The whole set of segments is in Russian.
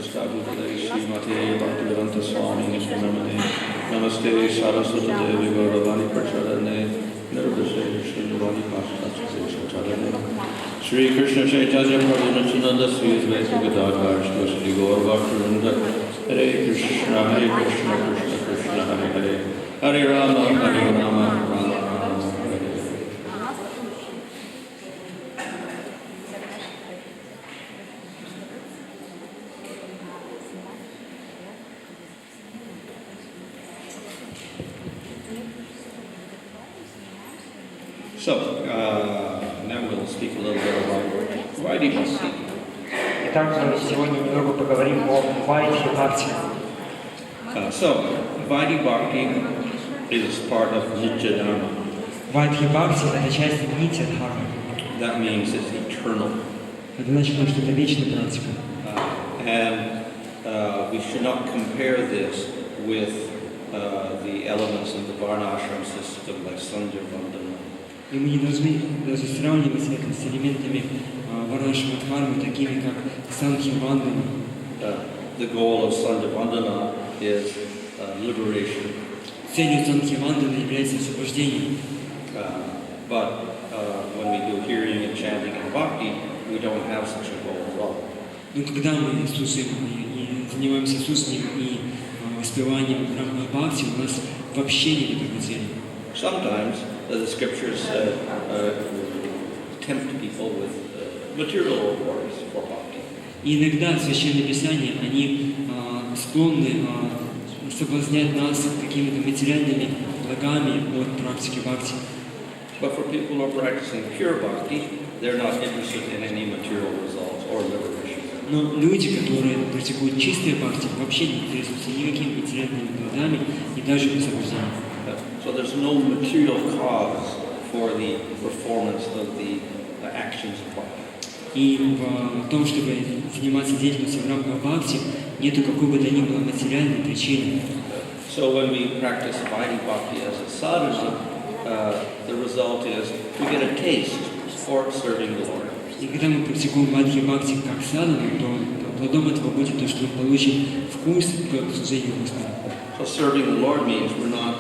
Prasthadutale Srimate Bhakti Swami Nishramane Namaste Saraswati Devi Gauravani Pracharane Nirvise Srimani Pashtha Charane Shri Krishna Chaitanya Prabhu Nityananda Sri Advaita Gadadhar Shri Gaur Bhaktivinoda Hare Krishna Krishna Krishna Hare Hare Hare Rama Rama Rama So, now we'll speak a little bit about Vaidhi Bhakti. Итак, сегодня немного поговорим о Вайдхи Бхакти. So, Vaidhi Bhakti is part of Nitya Dharma. Вайдхи Бхакти – это часть Нитья Дхармы. That means it's eternal. Это значит, что это вечная практика. And we should not compare this with the elements of the Varnashram system like Sandhya Vandana. И мы не должны даже сравнивать это с элементами Варнашрама Дхармы, такими как Сангхи Вандана. The goal of Sandhya Vandana is liberation. Целью Сангхи Вандана является освобождение. But when we do hearing and chanting and bhakti, we don't have such a goal at all. Но когда мы слушаем и занимаемся слушанием и воспеванием в рамках бхакти, у нас вообще нет такой цели. Sometimes the scriptures tempt people with material rewards for bhakti. И иногда священные писания, они склонны соблазнять нас какими-то материальными благами от практики бхакти. But for people who are practicing pure bhakti, they're not interested in any material results or liberation. Но люди, которые практикуют чистые бхакти, вообще не интересуются никакими материальными благами и даже освобождением. So there's no material cause for the performance of the actions of bhakti. И в том, чтобы заниматься деятельностью в рамках бхакти, нету какой бы то ни было материальной причины. So when we practice Vaidhi Bhakti as a sadhana, the result is we get a taste for serving the Lord. И когда мы практикуем Vaidhi Bhakti как садхану, то плодом этого будет то, что мы получим вкус к служению Господу. So serving the Lord means we're not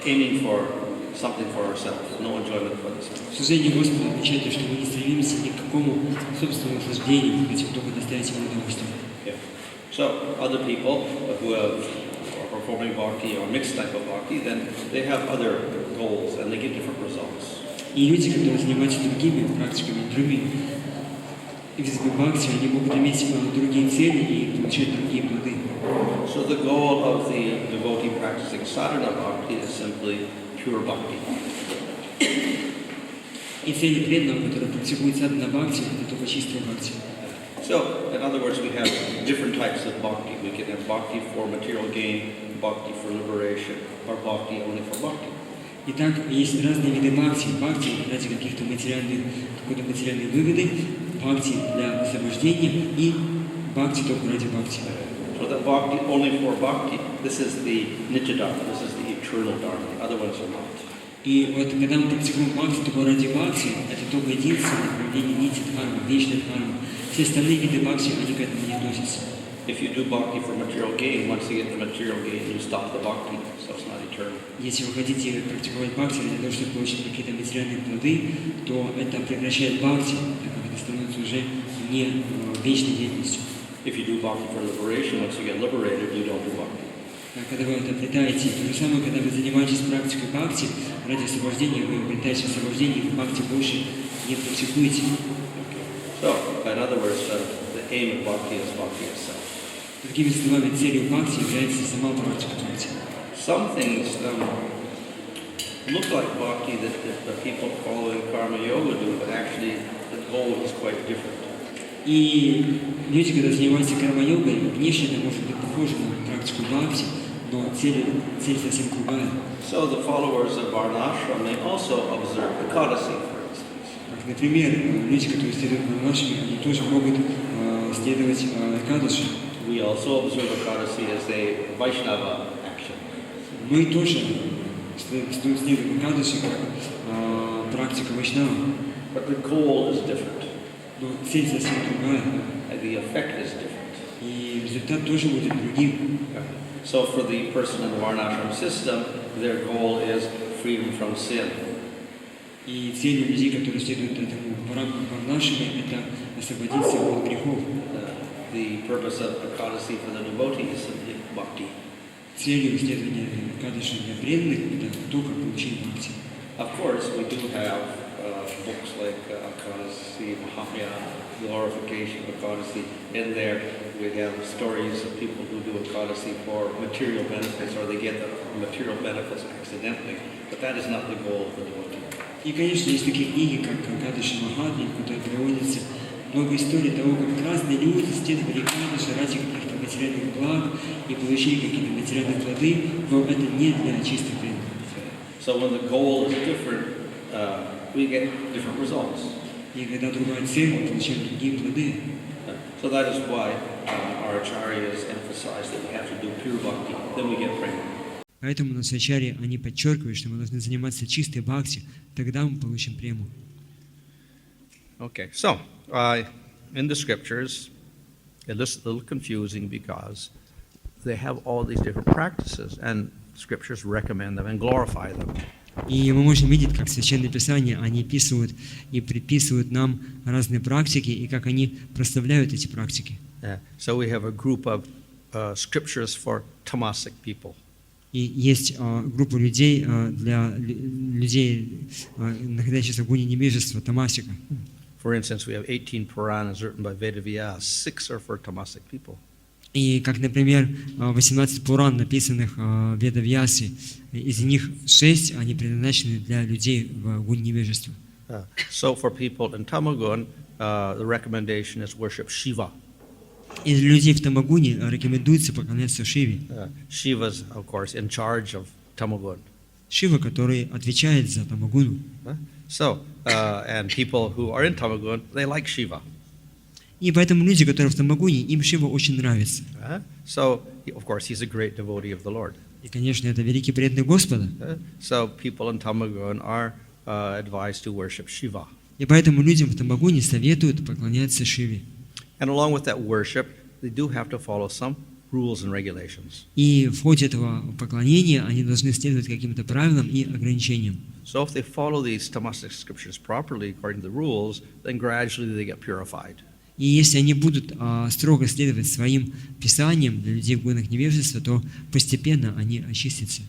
aiming for something for ourselves, no enjoyment for the self. Служение Господу означает то, что мы не стремимся ни к какому собственному наслаждению, мы хотим только доставить Ему удовольствие. So other people who are performing bhakti or mixed type of bhakti, then they have other goals and they get different results. И люди, которые занимаются другими практиками, другими видами бхакти, они могут иметь другие цели и получать другие плоды. So the goal of the devotee practicing sadhana bhakti is simply pure bhakti. И цели преданного, которые практикуют садхана бхакти, это только чистая бхакти. So, in other words, we have different types of bhakti. We can have bhakti for material gain, bhakti for liberation, or bhakti only for bhakti. Итак, есть разные виды бхакти. Бхакти ради какой-то материальной выгоды, бхакти для освобождения и бхакти только ради бхакти. So the bhakti only for bhakti, this is the nitya dharma, this is the eternal dharma. The other ones are not. И вот когда мы практикуем бхакти только ради бхакти, это только единственное направление нити дхарма, вечная дхарма. Все остальные виды бхакти, они к этому не относятся. If you do bhakti for material gain, once you get the material gain, you stop the bhakti, so it's not eternal. Если вы хотите практиковать бхакти для того, чтобы получить какие-то материальные плоды, то это прекращает бхакти, так как это становится уже не вечной деятельностью. If you do bhakti for liberation, once you get liberated, you don't do bhakti. Когда вы это обретаете, то же самое, когда вы занимаетесь практикой бхакти, ради освобождения вы обретаете освобождение, и бхакти больше не практикуете. So, in other words, the aim of bhakti is bhakti itself. Другими словами, целью бхакти является сама практика бхакти. Some things look like bhakti that the people following karma yoga do, but actually the goal is quite different. И люди, когда занимаются карма-йогой, внешне это может быть похоже на практику бхакти, но цель совсем другая. So the followers of Varnashram may also observe Ekadasi, for instance. Например, люди, которые следуют Варнашраме, они тоже могут следовать Экадаши. We also observe Ekadasi as a Vaishnava action. Мы тоже следуем Экадаши как практика Вайшнава. But the goal is different. Но цель совсем другая. And the effect is different. И результат тоже будет другим. So for the person in the Varnashram system, their goal is freedom from sin. И целью людей, которые следуют этому Варнашаме, это освободиться от грехов. The purpose of Ekadasi for the devotees is Bhakti. Целью исследования Кадыши для преданных – это то, как получить Бхакти. Of course, we do have books like Ekadasi, Mahamaya, Glorification of Ekadasi. In there, we have stories of people who do Ekadasi for material benefits, or they get the material benefits accidentally. But that is not the goal of the devotee. И, конечно, есть такие книги, как Кадыши Махатми, в которых приводится много историй того, как разные люди следовали Кадыши ради каких-то материальных благ и получили какие-то материальные плоды, но это не для чистых преданных. So when the goal is different, we get different results. И когда другая цель, мы получаем другие плоды. So that is why our acharyas emphasize that we have to do pure bhakti, then we get prema. Поэтому на Свачаре они подчеркивают, что мы должны заниматься чистой бхакти, тогда мы получим прему. Okay, so in the scriptures, it looks a little confusing because they have all these different practices, and scriptures recommend them and glorify them. И мы можем видеть, как Священное Писание, они описывают и предписывают нам разные практики, и как они прославляют эти практики. So we have a group of scriptures for tamasic people. И есть группа людей для людей, находящихся в гуне невежества, тамасика. For instance, we have 18 Puranas written by Vedavyas. 6 are for tamasic people. И как, например, 18 Пуран, написанных Ведавьясы, из них 6, они предназначены для людей в гуне невежества. So for people in Tamagun, the recommendation is worship Shiva. И для людей в Тамагуне рекомендуется поклоняться Шиве. Shiva's, of course, in charge of Tamagun. Шива, который отвечает за Тамагуну. So, and people who are in Tamagun, they like Shiva. И поэтому люди, которые в Тамагуне, им Шива очень нравится. So, of course, he's a great devotee of the Lord. И, конечно, это великий преданный Господа. So, people in Tamagun are advised to worship Shiva. И поэтому людям в Тамагуне советуют поклоняться Шиве. And along with that worship, they do have to follow some rules and regulations. И в ходе этого поклонения они должны следовать каким-то правилам и ограничениям. So if they follow these tamasic scriptures properly according to the rules, then gradually they get purified. И если они будут строго следовать своим писаниям для людей в гунах невежества, то постепенно они очистятся.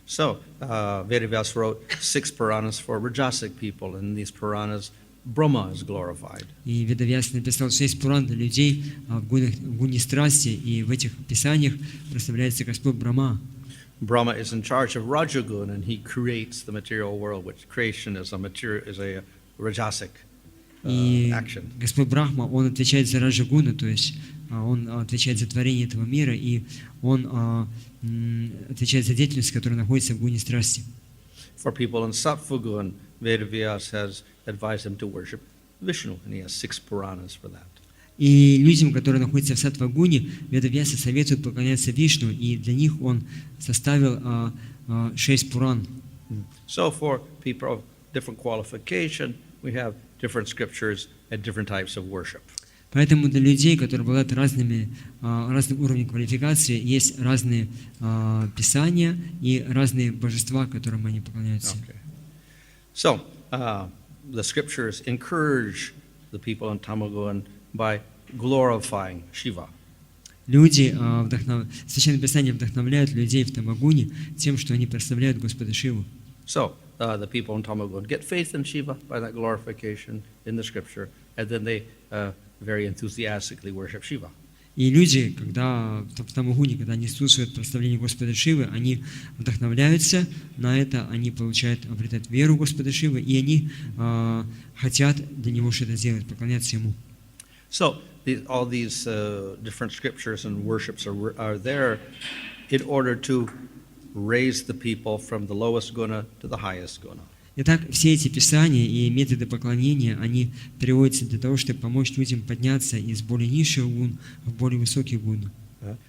So Vedavyas wrote 6 Puranas for Rajasic people, and in these Puranas, Brahma is glorified. И Ведавьяс написал 6 Пуран для людей в гуне страсти, и в этих писаниях прославляется Господь Брахма. Brahma is in charge of Rajagun, and he creates the material world, which creation is a Rajasic action. Господь Брахма, он отвечает за Раджагуна, то есть он отвечает за творение этого мира, и он отвечает за деятельность, которая находится в гуне страсти. For people in Sattva-gun, Vedavyas has advised them to worship Vishnu, and he has 6 Puranas for that. И людям, которые находятся в Саттва-гуне, Ведавьяса советуют поклоняться Вишну, и для них он составил 6 Пуран. So for people of different qualification, we have different scriptures and different types of worship. Поэтому для людей, которые обладают разным уровнем квалификации, есть разные писания и разные божества, которым они поклоняются. Okay. So the scriptures encourage the people in Tamagun by glorifying Shiva. Люди, Священное Писание вдохновляют людей в Тамагуне тем, что они прославляют Господа Шиву. So the people in Tamagun get faith in Shiva by that glorification in the scripture, and then they very enthusiastically worship Shiva. И люди, когда в Тамагуне, когда они слушают прославление Господа Шивы, они вдохновляются на это, они обретают веру Господа Шивы, и они хотят для Него что-то сделать, поклоняться Ему. So all these different scriptures and worships are there in order to raise the people from the lowest guna to the highest guna. Итак, все эти писания и методы поклонения, они приводятся для того, чтобы помочь людям подняться из более низших гун в более высокие гуны.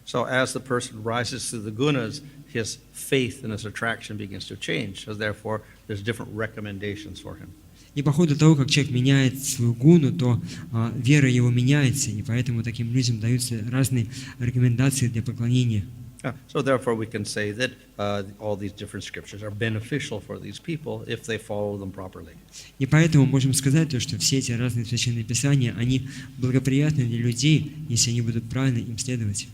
So as the person rises through the gunas, his faith and his attraction begins to change. So therefore, there's different recommendations for him. И по ходу того, как человек меняет свою гуну, то вера его меняется, и поэтому таким людям даются разные рекомендации для поклонения. So therefore we can say that all these different scriptures are beneficial for these people if they follow them properly. И поэтому можем сказать, то, что все эти разные священные писания, они благоприятны для людей, если они будут правильно им следовать.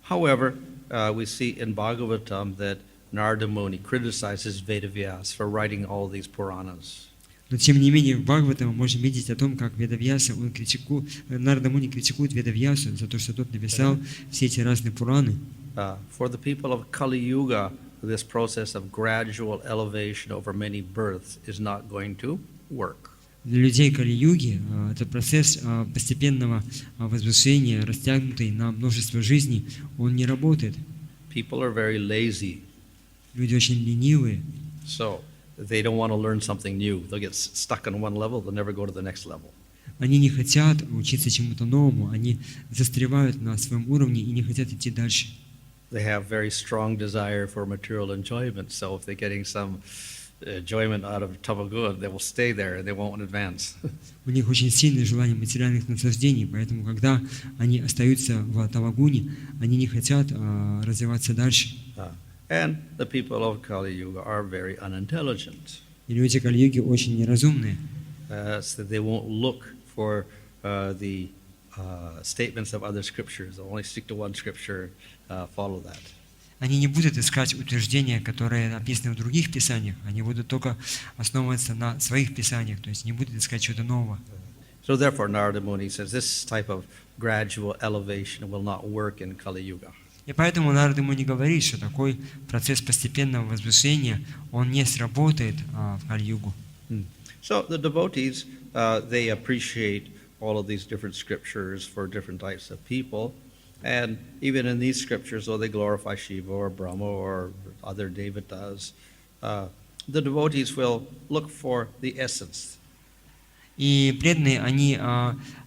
However, we see in Bhagavatam that Narada Muni criticizes Vedavyas for writing all these Puranas. Но тем не менее в Бхагаватам мы можем видеть о том, как Ведавьяса, Нарада Муни критикует Ведавьясу за то, что тот написал все эти разные Пураны. For the people of Kali Yuga, this process of gradual elevation over many births is not going to work. Для людей Кали-юги этот процесс постепенного возвышения, растянутый на множество жизней, он не работает. People are very lazy, Люди очень ленивые, so they don't want to learn something new. They'll get stuck on one level, they'll never go to the next level. они не хотят учиться чему-то новому, они застревают на своем уровне и не хотят идти дальше. They have very strong desire for material enjoyment, so if they're getting some enjoyment out of Tavagun, they will stay there and they won't advance. У них очень сильное желание материальных наслаждений, поэтому когда они остаются в Тавагуне, они не хотят развиваться дальше. And the people of Kali Yuga are very unintelligent. И люди Кали-юги очень неразумные. So they won't look for the statements of other scriptures. They'll only stick to one scripture, follow that. Они не будут искать утверждения, которые написаны в других писаниях, они будут только основываться на своих писаниях, то есть не будут искать чего-то нового. So therefore, Narada Muni says this type of gradual elevation will not work in Kali Yuga. И поэтому Нарада Муни говорит, что такой процесс постепенного возвышения, он не сработает в Кали-югу. So the devotees, they appreciate all of these different scriptures for different types of people. And even in these scriptures, though they glorify Shiva or Brahma or other devatas, the devotees will look for the essence. И преданные, они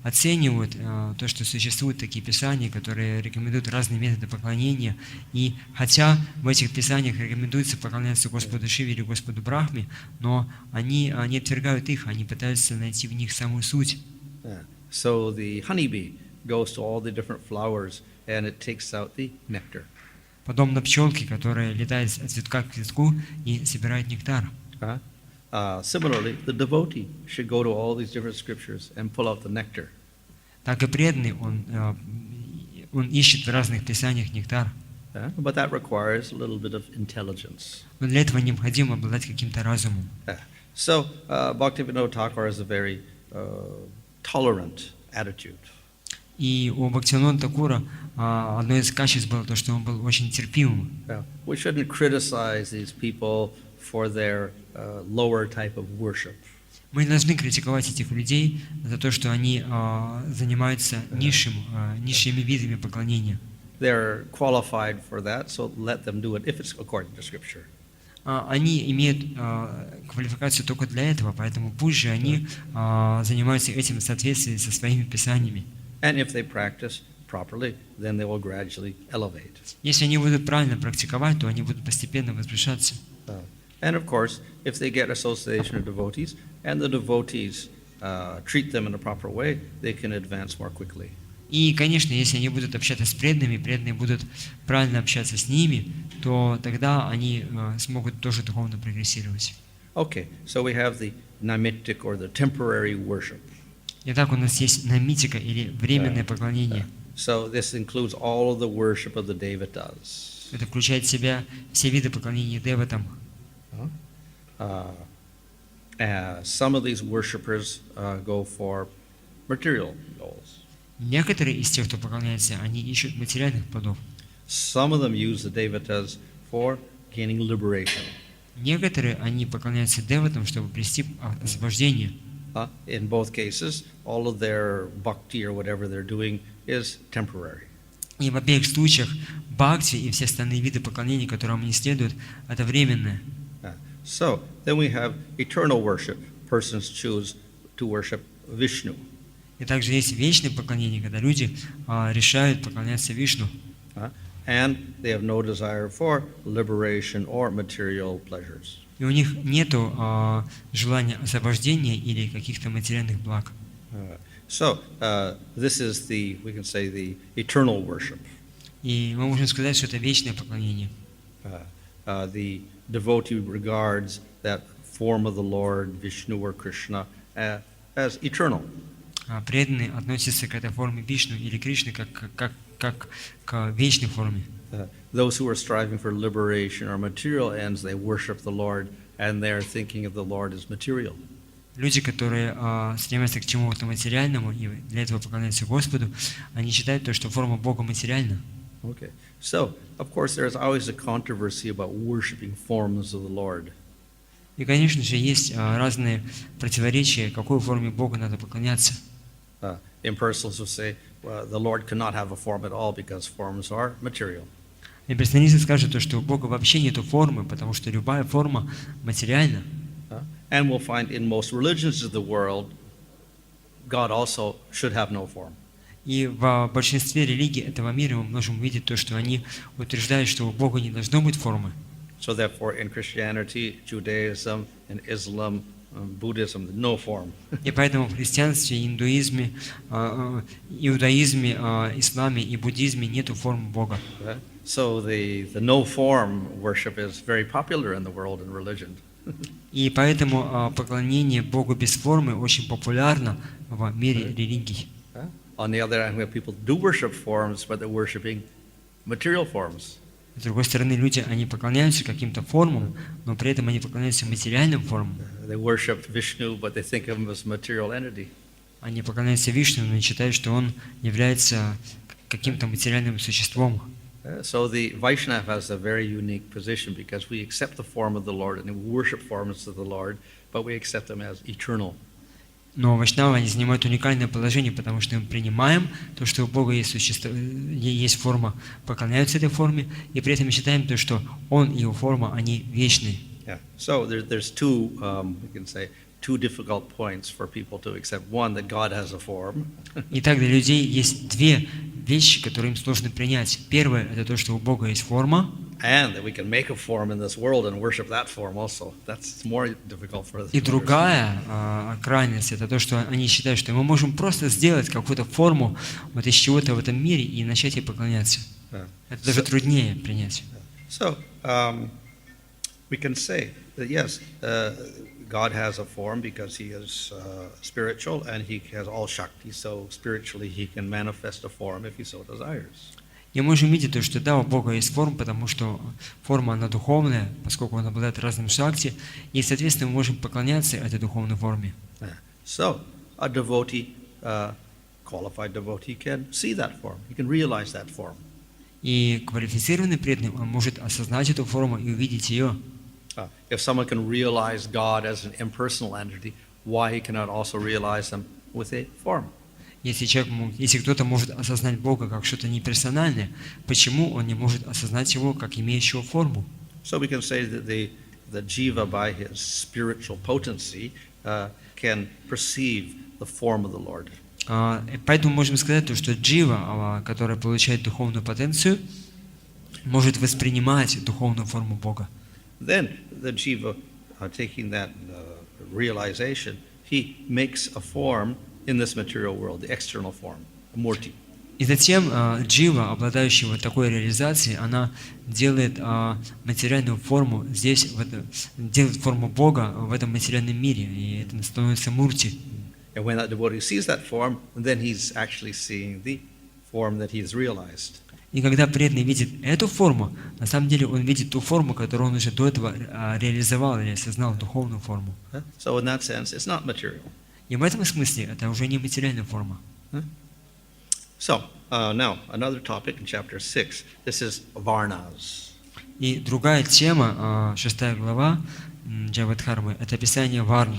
оценивают то, что существуют такие писания, которые рекомендуют разные методы поклонения. И хотя в этих писаниях рекомендуется поклоняться Господу Шиве или Господу Брахме, но они не отвергают их, они пытаются найти в них самую суть. So the honeybee goes to all the different flowers and it takes out the nectar. Подобно пчелке, которая летает от цветка к цветку и собирает нектар. Similarly, the devotee should go to all these different scriptures and pull out the nectar. Так и преданный, он ищет в разных писаниях нектар. But that requires a little bit of intelligence. Но для этого необходимо обладать каким-то разумом. So Bhaktivinoda Thakur has a very tolerant attitude. И у Бхактивинода Thakura одно из качеств было то, что он был очень терпимым. We shouldn't criticize these people for their lower type of worship. Мы не должны критиковать этих людей за то, что они занимаются низшими видами поклонения. They're qualified for that, so let them do it if it's according to Scripture. Они имеют квалификацию только для этого, поэтому пусть же они занимаются этим в соответствии со своими писаниями. And if they practice properly, then they will gradually elevate. Если они будут правильно практиковать, то они будут постепенно возвышаться. And of course, if they get association of devotees, and the devotees treat them in a proper way, they can advance more quickly. И, конечно, если они будут общаться с преданными, преданные будут правильно общаться с ними, то тогда они смогут тоже духовно прогрессировать. Okay, so we have the namitic or the temporary worship. Итак, у нас есть намитика или временное поклонение. So this includes all of the worship of the devatas. Это включает в себя все виды поклонения деватам. Some of these worshippers go for material goals. Некоторые из тех, кто поклоняется, они ищут материальных плодов. Some of them use the devatas for gaining liberation. Некоторые, они поклоняются деватам, чтобы обрести освобождение. In both cases, all of their bhakti or whatever they're doing is temporary. И в обеих случаях бхакти и все остальные виды поклонения, которым они следуют, это временное. So then we have eternal worship. Persons choose to worship Vishnu. И также есть вечное поклонение, когда люди решают поклоняться Вишну. and they have no desire for liberation or material pleasures. И у них нету желания освобождения или каких-то материальных благ. So this is we can say, the eternal worship. И мы можем сказать, что это вечное поклонение. The devotee regards that form of the Lord, Vishnu or Krishna, as eternal. Преданные относятся к этой форме Вишну или Кришны как к вечной форме. Those who are striving for liberation or material ends, they worship the Lord, and they're thinking of the Lord as material. Люди, которые стремятся к чему-то материальному и для этого поклоняются Господу, они считают то, что форма Бога материальна. Okay. So, of course, there's always a controversy about worshiping forms of the Lord. И, конечно же, есть разные противоречия, какой форме Бога надо поклоняться. Impersonalists will say, well, the Lord cannot have a form at all because forms are material. Имперсоналисты скажут, то, что у Бога вообще нету формы, потому что любая форма материальна. And we'll find in most religions of the world, God also should have no form. И в большинстве религий этого мира мы можем увидеть то, что они утверждают, что у Бога не должно быть формы. So therefore, in Christianity, Judaism, and Islam, Buddhism, no form. И поэтому в христианстве, иудаизме, исламе и буддизме нету формы Бога. So the no form worship is very popular in the world in religion. И поэтому поклонение Богу без формы очень популярно в мире религий. On the other hand, we have people do worship forms, but they're worshiping material forms. С другой стороны, люди, они поклоняются каким-то формам, но при этом они поклоняются материальным формам. They worship Vishnu, but they think of him as a material entity. Они поклоняются Вишну, но считают, что он является каким-то материальным существом. So the Vaishnava has a very unique position because we accept the form of the Lord and we worship forms of the Lord, but we accept them as eternal. Но вайшнавы, они занимают уникальное положение, потому что мы принимаем то, что у Бога есть есть форма, поклоняются этой форме, и при этом считаем то, что Он и Его форма, они вечны. Yeah. So there's two, we can say, two difficult points for people to accept. One, that God has a form. Итак, для людей есть две вещи, которые им сложно принять. Первое – это то, что у Бога есть форма. And that we can make a form in this world and worship that form also. That's more difficult for them. И другая крайность – это то, что они считают, что мы можем просто сделать какую-то форму вот из чего-то в этом мире и начать ей поклоняться. Это даже труднее принять. So we can say that yes, God has a form because He is spiritual and He has all Shakti. So spiritually He can manifest a form if He so desires. И можем видеть то, что да, у Бога есть форма, потому что форма, она духовная, поскольку Он обладает разным шакти, и, соответственно, мы можем поклоняться этой духовной форме. So a devotee, qualified devotee, can see that form. He can realize that form. И квалифицированный преданный, он может осознать эту форму и увидеть ее. If someone can realize God as an impersonal entity, why he cannot also realize Him with a form? Если кто-то может осознать Бога как что-то неперсональное, почему он не может осознать Его как имеющего форму? So we can say that the jiva, by his spiritual potency, can perceive the form of the Lord. Поэтому можем сказать, что джива, которая получает духовную потенцию, может воспринимать духовную форму Бога. Then the jiva, taking that realization, he makes a form in this material world, the external form, murti. И затем джива, обладающая вот такой реализацией, она делает материальную форму здесь, делает форму Бога в этом материальном мире, и это становится мурти. And when that devotee sees that form, then he's actually seeing the form that he has realized. И когда преданный видит эту форму, на самом деле он видит ту форму, которую он уже до этого реализовал или осознал, духовную форму. So in that sense, it's not material. И в этом смысле это уже не материальная форма. So now another topic in chapter 6. This is varnas. И другая тема, 6 глава Джавадхармы, это описание варн.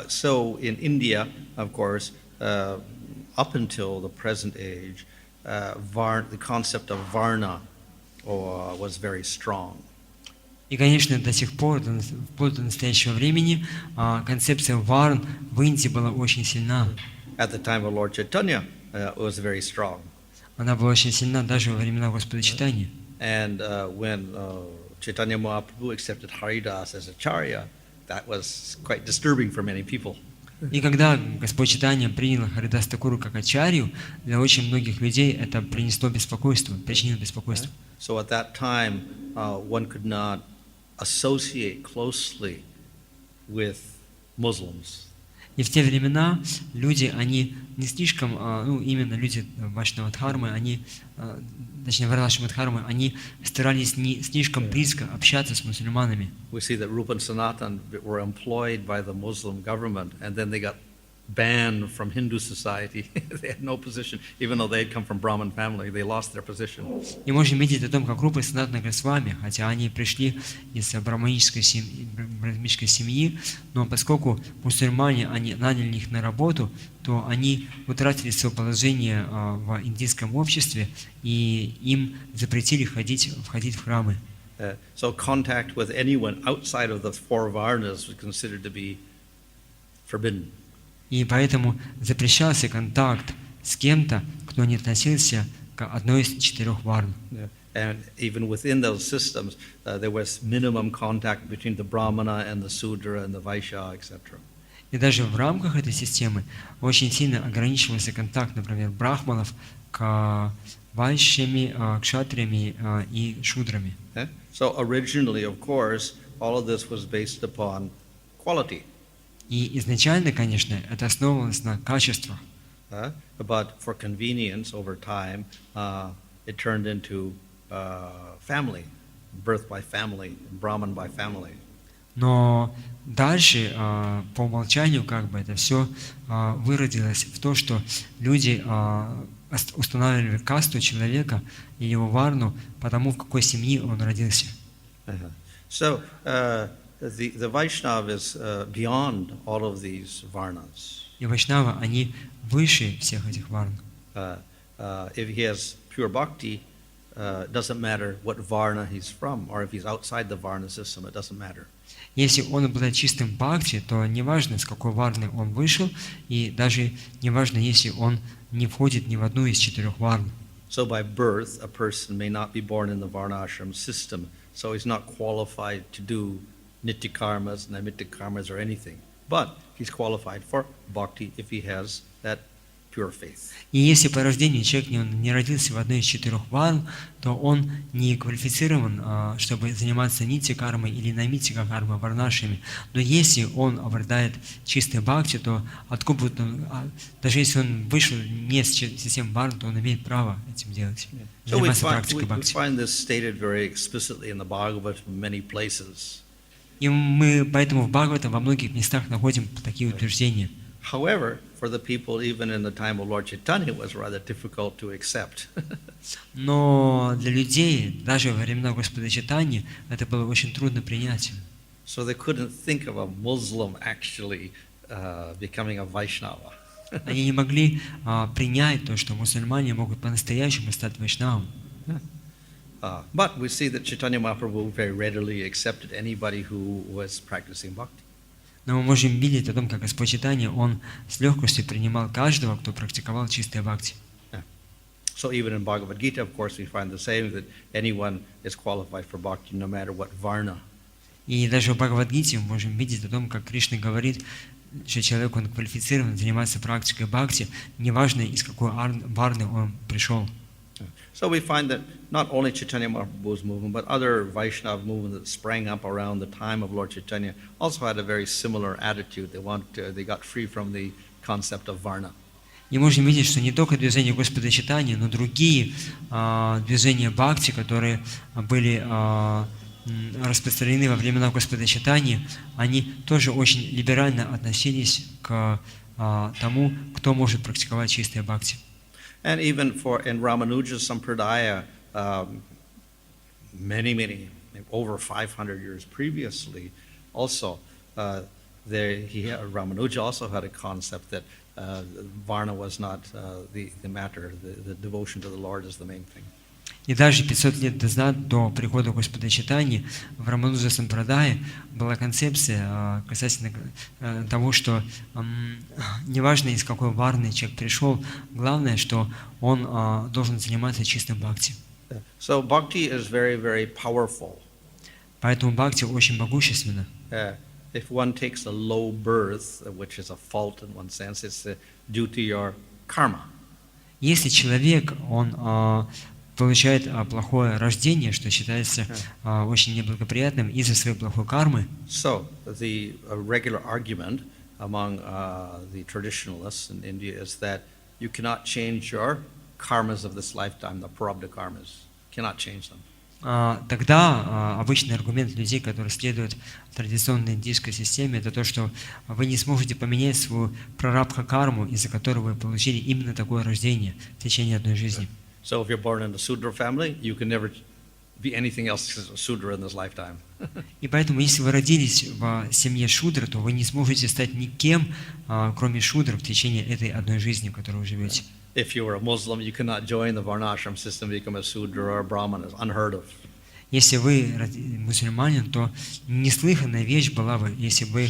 So in India, of course, up until the present age, the concept of varna was very strong. И, конечно, до сих пор, вплоть до настоящего времени, концепция варн в Индии была очень сильна. At the time of Lord Chaitanya, it was very strong. она была очень сильна даже во времена Господа Чайтаньи. And when Chaitanya Mahaprabhu accepted Haridas as Acharya, that was quite disturbing for many people. И когда Господь Чайтанья принял Харидас Такуру как ачарью, для очень многих людей это принесло беспокойство, причинило беспокойство. So at that time, one could not associate closely with Muslims. И в те времена люди, они не слишком, ну именно люди Вайшнава-дхармы, они, точнее Варнашрама-дхармы, они старались не слишком близко общаться с мусульманами. We see that Rupa and Sanatan were employed by the Muslim government, and then they got banned from Hindu society. They had no position, even though they had come from Brahmin family. They lost their position. И можем видеть о том, как Рупа и Санатана Госвами, хотя они пришли из браманической семьи, но поскольку мусульмане они наняли их на работу, то они утратили свое положение в индийском обществе, и им запретили входить в храмы. So contact with anyone outside of the four varnas was considered to be forbidden. И поэтому запрещался контакт с кем-то, кто не относился к одной из 4 варн. And even within those systems, there was minimum contact between the Brahmana and the Sudra and the Vaishya, etc. И даже в рамках этой системы очень сильно ограничивался контакт, например, брахманов к вайшьями, кшатриями и шудрами. So originally, of course, all of this was based upon quality. И изначально, конечно, это основывалось на качествах. But for convenience over time, it turned into family, birth by family, Brahman by family. Но дальше, по умолчанию, как бы это все выродилось в то, что люди устанавливали касту человека и его варну по тому, в какой семье он родился. So the Vaishnava is beyond all of these varnas. И вайшнавы, они выше всех этих варн. If he has pure bhakti, doesn't matter what varna he's from, or if he's outside the varna system, it doesn't matter. Если он обладает чистым бхакти, то неважно, с какой варны он вышел, и даже неважно, если он не входит ни в одну из 4 варн. So by birth, a person may not be born in the varnashram system, so he's not qualified to do nitya karmas, naimitya karmas, or anything. But he's qualified for bhakti if he has that pure faith. И если по рождению человек не родился в одной из 4 варн, то он не квалифицирован, чтобы заниматься нитья кармой или наймитья кармой, варнашами. Но если он обладает чистой бхакти, то откуда будет он, даже если он вышел не с системы варн, то он имеет право этим делать. So we Заниматься практикой бхакти. find this stated very explicitly in the Bhagavad in many places. И мы поэтому в Бхагавата во многих местах находим такие утверждения. However, for the people even in the time of Lord Chaitanya, it was rather difficult to accept. Но для людей, даже во времена Господа Чайтаньи, это было очень трудно принять. So they couldn't think of a Muslim actually becoming a Vaishnava. Они не могли принять то, что мусульмане могут по-настоящему стать вайшнавом. But we see that Chaitanya Mahaprabhu very readily accepted anybody who was practicing bhakti. Но мы можем видеть о том, как Господь Чайтанья, Он с легкостью принимал каждого, кто практиковал чистое бхакти. So even in Bhagavad Gita, of course, we find the same, that anyone is qualified for bhakti no matter what varna. И даже в Бхагавад-гите мы можем видеть о том, как Кришна говорит, что человек, он квалифицирован заниматься практикой бхакти, неважно, из какой варны он пришел. So we find that not only Chaitanya Mahaprabhu's movement, but other Vaishnava movement that sprang up around the time of Lord Chaitanya also had a very similar attitude. They got free from the concept of varna. И можем видеть, что не только движение Господа Чайтаньи, но другие движения бхакти, которые были распространены во времена Господа Чайтаньи, они тоже очень либерально относились к тому, кто может практиковать чистое бхакти. And even in Ramanuja Sampradaya, many, over 500 years previously, also, Ramanuja also had a concept that Varna was not the matter. The devotion to the Lord is the main thing. И даже 500 лет назад, до прихода Господа Чайтаньи, в Рамануджа Сампрадае была концепция касательно того, что неважно, из какой варны человек пришел, главное, что он должен заниматься чистым бхакти. So bhakti is very, very powerful. Поэтому бхакти очень могущественно. If one takes a low birth, which is a fault in one sense, it's due to your karma. Если человек, он получает плохое рождение, что считается очень неблагоприятным из-за своей плохой кармы. So the regular argument among the traditionalists in India is that you cannot change your karmas of this lifetime, the prarabdha karmas. Cannot change them. Тогда обычный аргумент людей, которые следуют традиционной индийской системе, это то, что вы не сможете поменять свою прарабдха карму, из-за которой вы получили именно такое рождение в течение одной жизни. So if you're born in a Sudra family, you can never be anything else as a Sudra in this lifetime. И поэтому, если вы родились в семье шудра, то вы не сможете стать никем, кроме шудра, в течение этой одной жизни, в которой вы живете. If you were a Muslim, you cannot join the Varnashram system, become a Sudra or a Brahman. It's unheard of. Если вы мусульманин, то неслыханная вещь была бы, если вы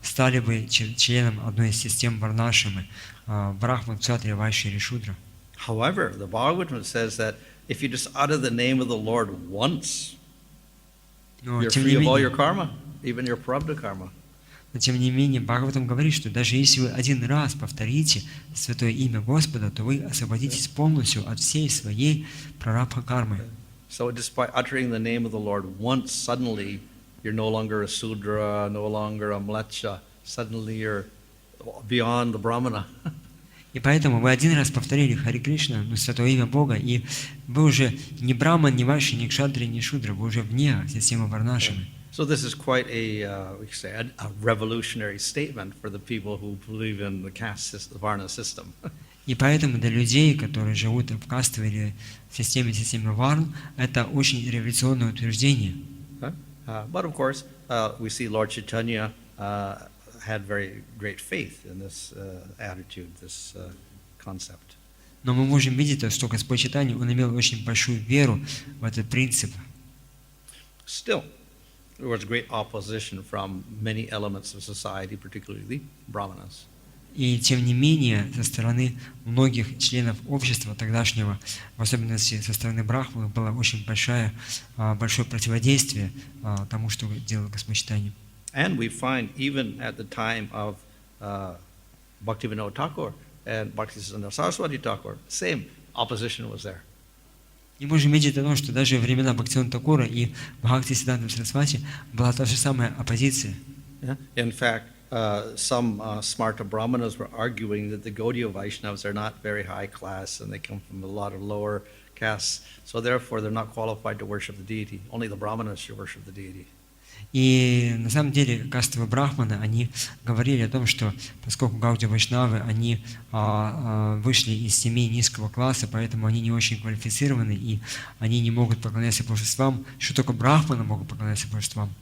стали бы членом одной из систем Варнашрамы, Брахман, Кшатрия, Вайшья или Шудра. However, the Bhagavatam says that if you just utter the name of the Lord once, you're free of all your karma, even your prarabdha karma. Но тем не менее, Бхагаватам говорит, что даже если вы один раз повторите святое имя Господа, то вы освободитесь полностью от всей своей прарабдха кармы. So just by uttering the name of the Lord once, suddenly you're no longer a Sudra, no longer a Mleccha. Suddenly you're beyond the Brahmana. И поэтому вы один раз повторили Хари Кришна, святое имя Бога, и вы уже не Брахман, не Вайшья, не Кшатри, не Шудра, вы уже вне системы Варнашрамы. So this is quite a revolutionary statement for the people who believe in the caste system, the Varna system. И поэтому для людей, которые живут в кастовой или в системе Варн, это очень революционное утверждение. But of course, we see Lord Chaitanya had very great faith in this attitude, this concept. Но мы можем видеть, что Господь Чайтанья, он имел очень большую веру в этот принцип. Still, there was great opposition from many elements of society, particularly the Brahmanas. И тем не менее, со стороны многих членов общества тогдашнего, в особенности со стороны брахманов, было очень большое противодействие тому, что делал Господь Чайтанья. And we find even at the time of Bhaktivinoda Thakur and Bhaktisiddhanta Saraswati Thakur, same opposition was there. И можем видеть о том, что даже во времена Бхактивинода Thakura и Бхактисиддханты Сарасвати была та же самая оппозиция. In fact, some smarta Brahmanas were arguing that the Gaudiya Vaishnavas are not very high class and they come from a lot of lower castes, so therefore they're not qualified to worship the deity. Only the Brahmanas should worship the deity. И на самом деле кастовые брахманы, они говорили о том, что поскольку Гаудия Вайшнавы, они вышли из семей низкого класса, поэтому они не очень квалифицированы, и они не могут поклоняться божествам, что только брахманы могут поклоняться божествам.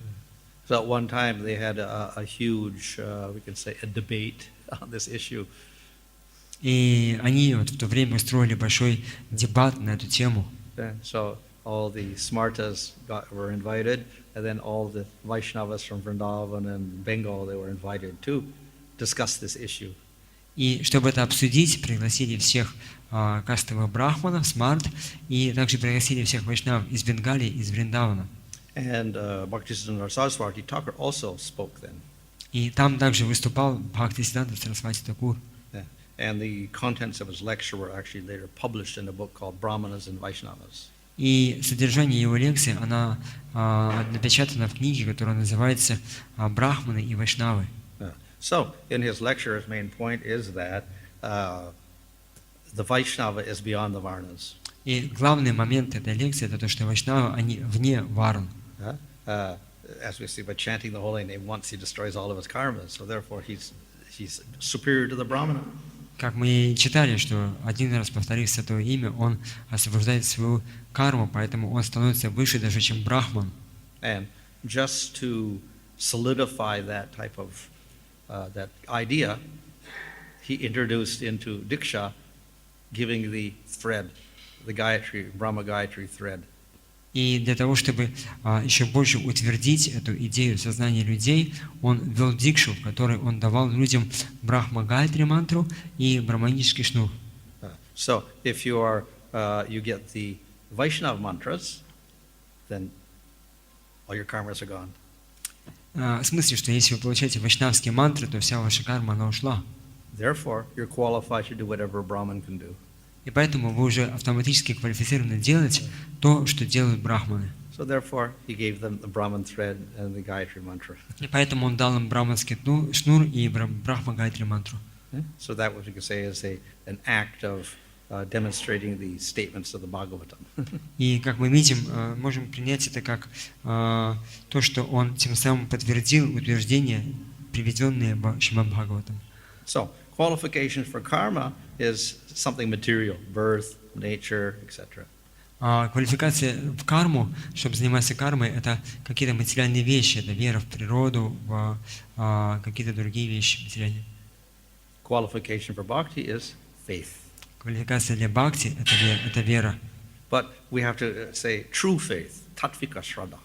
So at one time they had a huge, we can say, a debate on this issue. И они вот в то время устроили большой дебат на эту тему. So all the smartas were invited, and then all the Vaishnavas from Vrindavan and Bengal, they were invited to discuss this issue. И чтобы это обсудить, пригласили всех кастовых брахманов, смарт, и также пригласили всех вайшнавов из Бенгалии, из Вриндавана. And Bhaktisiddhanta Saraswati Thakur also spoke then. И там также выступал Бхактисиддханта Сарасвати Такур. And the contents of his lecture were actually later published in a book called Brahmanas and Vaishnavas. И содержание его лекции, она напечатана в книге, которая называется «Брахманы и Вайшнавы». So, in his lecture, his main point is that the Vaishnava is beyond the Varnas. И главный момент этой лекции – это то, что Вайшнавы, они вне Варн. As we see, by chanting the holy name once, he destroys all of his karmas. So therefore, he's superior to the Brahmana. Как мы читали, что один раз повторив святое имя, он освобождает свою карму, поэтому он становится выше даже, чем брахман. And just to solidify that type of that idea, he introduced into Diksha giving the thread the Gayatri, Brahma Gayatri thread. И для того, чтобы еще больше утвердить эту идею сознания людей, он ввел дикшу, в которой он давал людям Брахма Гайатри мантру и браманический шнур. So if you get the Vaishnava mantras, then all your karmas are gone. В смысле, что если вы получаете вайшнавские мантры, то вся ваша карма, она ушла. Therefore, you're qualified to do whatever a Brahmin can do. И поэтому вы уже автоматически квалифицированы делать то, что делают брахманы. So therefore, he gave them the Brahman thread and the Gayatri mantra. И поэтому он дал им браманский шнур и Брахма Гайатри мантру. So that what you could say is an act of demonstrating the statements of the Bhagavatam. И как мы видим, можем принять это как то, что он тем самым подтвердил утверждения, приведенные в Шримад Бхагаватам. So, qualification for karma is something material, birth, nature, etc. Квалификация в карму, чтобы заниматься кармой, это какие-то материальные вещи, это вера в природу, в какие-то другие вещи материальные. Qualification for bhakti is faith. Квалификация для бхакти – это вера. But we have to say true faith, tattvika shraddha.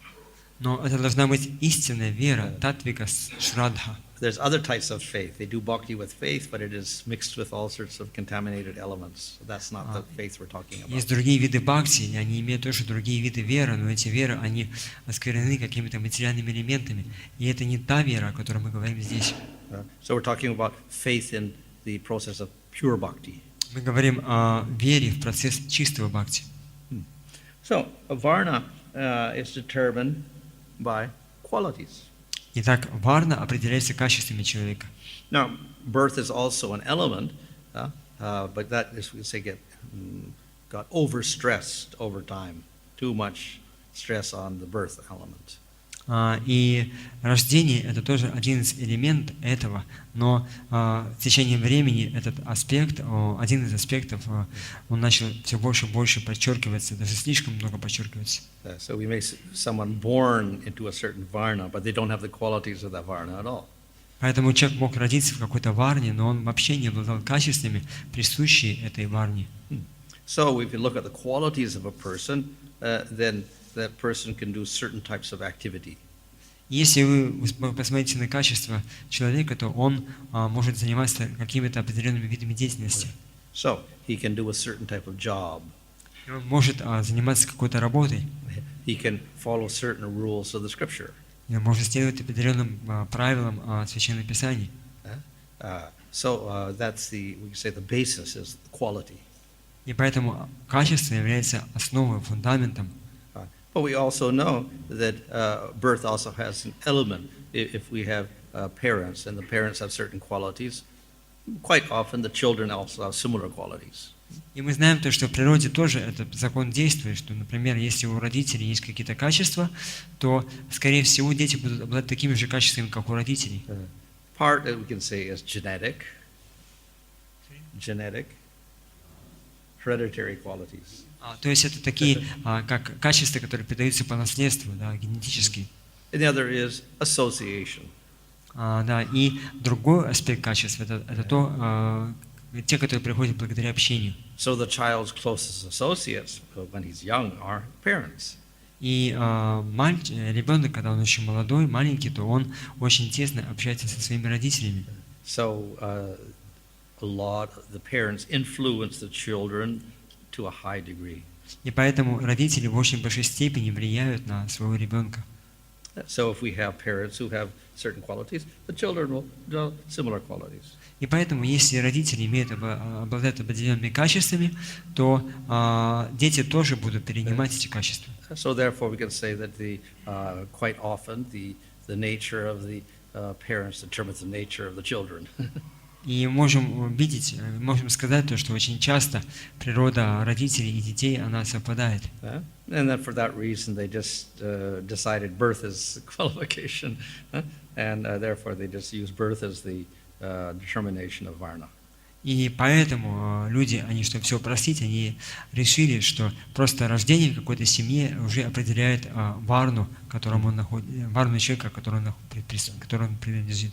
Но это должна быть истинная вера, татвика шрадха. There's other types of faith. They do bhakti with faith, but it is mixed with all sorts of contaminated elements. So that's not the faith we're talking about. Есть другие виды бхакти, и они имеют тоже другие виды веры, но эти веры, они осквернены какими-то материальными элементами. И это не та вера, о которой мы говорим здесь. So we're talking about faith in the process of pure bhakti. Мы говорим о вере в процесс чистого бхакти. So a varna is determined by qualities. Итак, варна определяется качествами человека. Now, birth is also an element, but that is, we say, got overstressed over time. Too much stress on the birth element. И рождение – это тоже один из элементов этого, но в течение времени этот аспект, один из аспектов, он начал все больше и больше подчеркиваться, даже слишком много подчеркиваться. So we make someone born into a certain varna, but they don't have the qualities of that varna at all. Поэтому человек мог родиться в какой-то варне, но он вообще не обладал качествами, присущие этой варне. So if you look at the qualities of a person, then that person can do certain types of activity. Если вы посмотрите на качество человека, то он может заниматься какими-то определенными видами деятельности. So he can do a certain type of job. Он может заниматься какой-то работой. He can follow certain rules of the scripture. И он может следовать определенным правилам Священного Писания. So that's we can say the basis is the quality. И поэтому качество является основой, фундаментом. But we also know that birth also has an element. If we have parents and the parents have certain qualities, quite often the children also have similar qualities. И мы знаем то, что в природе тоже этот закон действует, что, например, если у родителей есть какие-то качества, то, скорее всего, дети будут обладать такими же качествами, как у родителей. Part we can say is genetic, hereditary qualities. То есть это такие как качества, которые передаются по наследству, да, генетически. And the other is association. Да, и другой аспект качества это то, те, которые приходят благодаря общению. So the child's closest associates when he's young are parents. И ребенок, когда он еще молодой, маленький, то он очень тесно общается со своими родителями. So a lot of the parents influence the children to a high degree. И поэтому родители в очень большой степени влияют на своего ребенка. So if we have parents who have certain qualities, the children will develop similar qualities. И поэтому, если родители обладают определенными качествами, то дети тоже будут перенимать эти качества. So therefore, we can say that quite often the nature of the parents determines the nature of the children. И можем видеть, можем сказать то, что очень часто природа родителей и детей, она совпадает. And then for that reason, they just decided birth is qualification, and therefore they just use birth as the determination of varna. И поэтому люди, они, чтобы все упростить, они решили, что просто рождение в какой-то семье уже определяет варну, которому он варну человека, которому он принадлежит.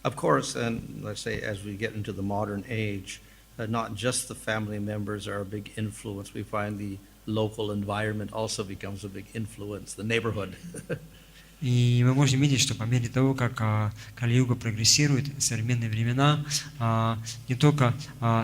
Of course, and let's say as we get into the modern age, not just the family members are a big influence. We find the local environment also becomes a big influence, the neighborhood. И мы можем видеть, что по мере того, как Кали-юга прогрессирует, в современные времена, не только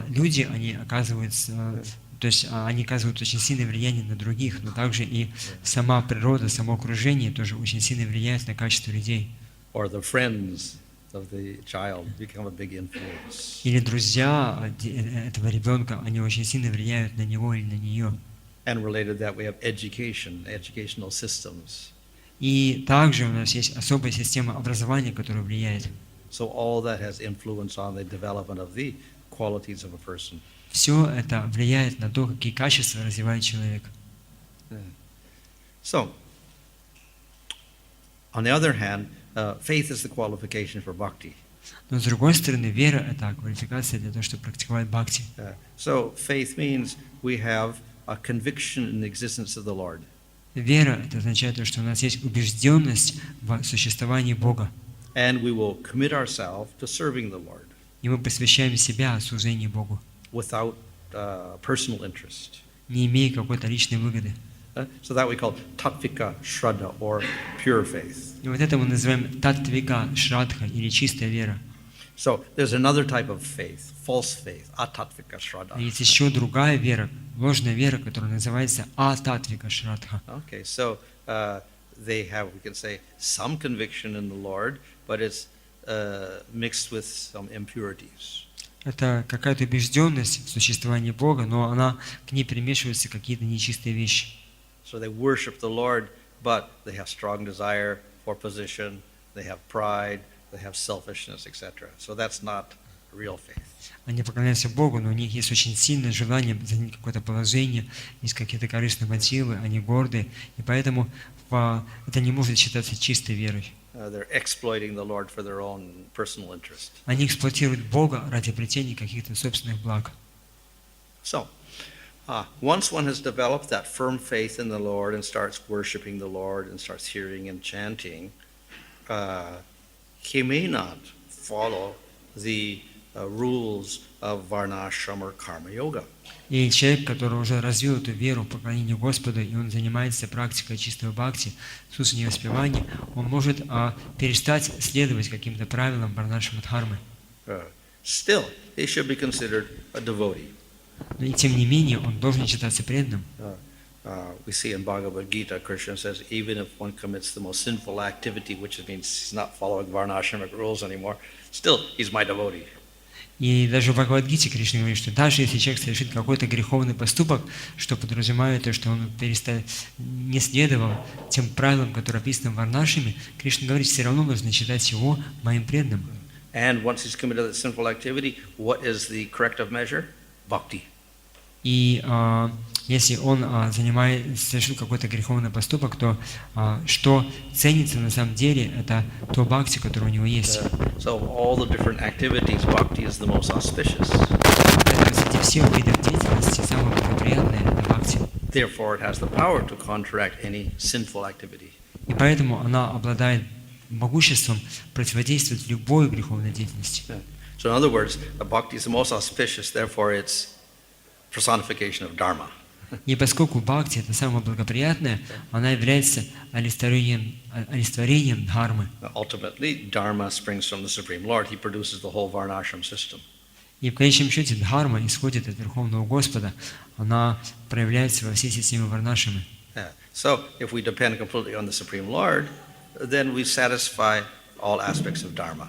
люди, они оказываются, то есть они оказывают очень сильное влияние на других, но также и сама природа, само окружение тоже очень сильно влияет на качество людей. Or the friends of the child become a big influence. Или друзья этого ребенка, они очень сильно влияют на него или на нее. And related to that, we have education, educational systems. И также у нас есть особая система образования, которая влияет. So all that has influence on the development of the qualities of a person. Все это влияет на то, какие качества развивает человек. So, on the other hand, faith is the qualification for bhakti. Но с другой стороны, вера – это квалификация для того, чтобы практиковать бхакти. So faith means we have a conviction in the existence of the Lord. Вера – это означает, что у нас есть убежденность в существовании Бога. And we will commit ourselves to serving the Lord И мы посвящаем себя служению Богу, without personal interest. не имея какой-то личной выгоды. So that we call tattvika shraddha, or pure faith. И вот это мы называем таттвика шрадха, или чистая вера. So there's another type of faith, false faith, atattvika shraddha. Есть еще другая вера, ложная вера, которая называется ататвика шрадха. Okay, so they have, we can say, some conviction in the Lord, but it's mixed with some impurities. Это какая-то убежденность в существовании Бога, но к ней примешиваются какие-то нечистые вещи. So they worship the Lord, but they have strong desire for position, they have pride, they have selfishness, etc. So that's not real faith. Они поклоняются Богу, но у них есть очень сильное желание занять какое-то положение, есть какие-то корыстные мотивы, они гордые, и поэтому это не может считаться чистой верой. They're exploiting the Lord for their own personal interest. Они эксплуатируют Бога ради обретения каких-то собственных благ. So, once one has developed that firm faith in the Lord and starts worshiping the Lord and starts hearing and chanting, he may not follow the rules of varnashram or karma yoga. И человек, который уже развил эту веру в поклонение Господу, и он занимается практикой чистого бхакти, слушания и воспевания, он может перестать следовать каким-то правилам варнашрама дхармы. Still, he should be considered a devotee. Но и тем не менее, он должен считаться преданным. We see in Bhagavad Gita, Krishna says, even if one commits the most sinful activity, which means he's not following varnashramic rules anymore, still he's my devotee. И даже в Бхагавад-гите Кришна говорит, что даже если человек совершит какой-то греховный поступок, что подразумевает то, что он не следовал тем правилам, которые описаны в Варнашраме, Кришна говорит, все равно нужно считать его моим преданным. And once he's committed that sinful activity, what is the corrective measure? Bhakti. И если он совершил какой-то греховный поступок, то что ценится на самом деле, это то бхакти, которое у него есть. So of all the different activities, bhakti is the most auspicious. Среди всех видов деятельности самое благоприятное – это бхакти. Therefore, it has the power to counteract any sinful activity. И поэтому она обладает могуществом противодействовать любой греховной деятельности. So in other words, the bhakti is the most auspicious, therefore it's personification of dharma. И поскольку бхакти – это самое благоприятное, она является олицетворением дхармы. Ultimately, dharma springs from the Supreme Lord. He produces the whole varnashram system. И в конечном счете дхарма исходит от Верховного Господа, она проявляется во всей системе варнашрамы. So, if we depend completely on the Supreme Lord, then we satisfy all aspects of dharma.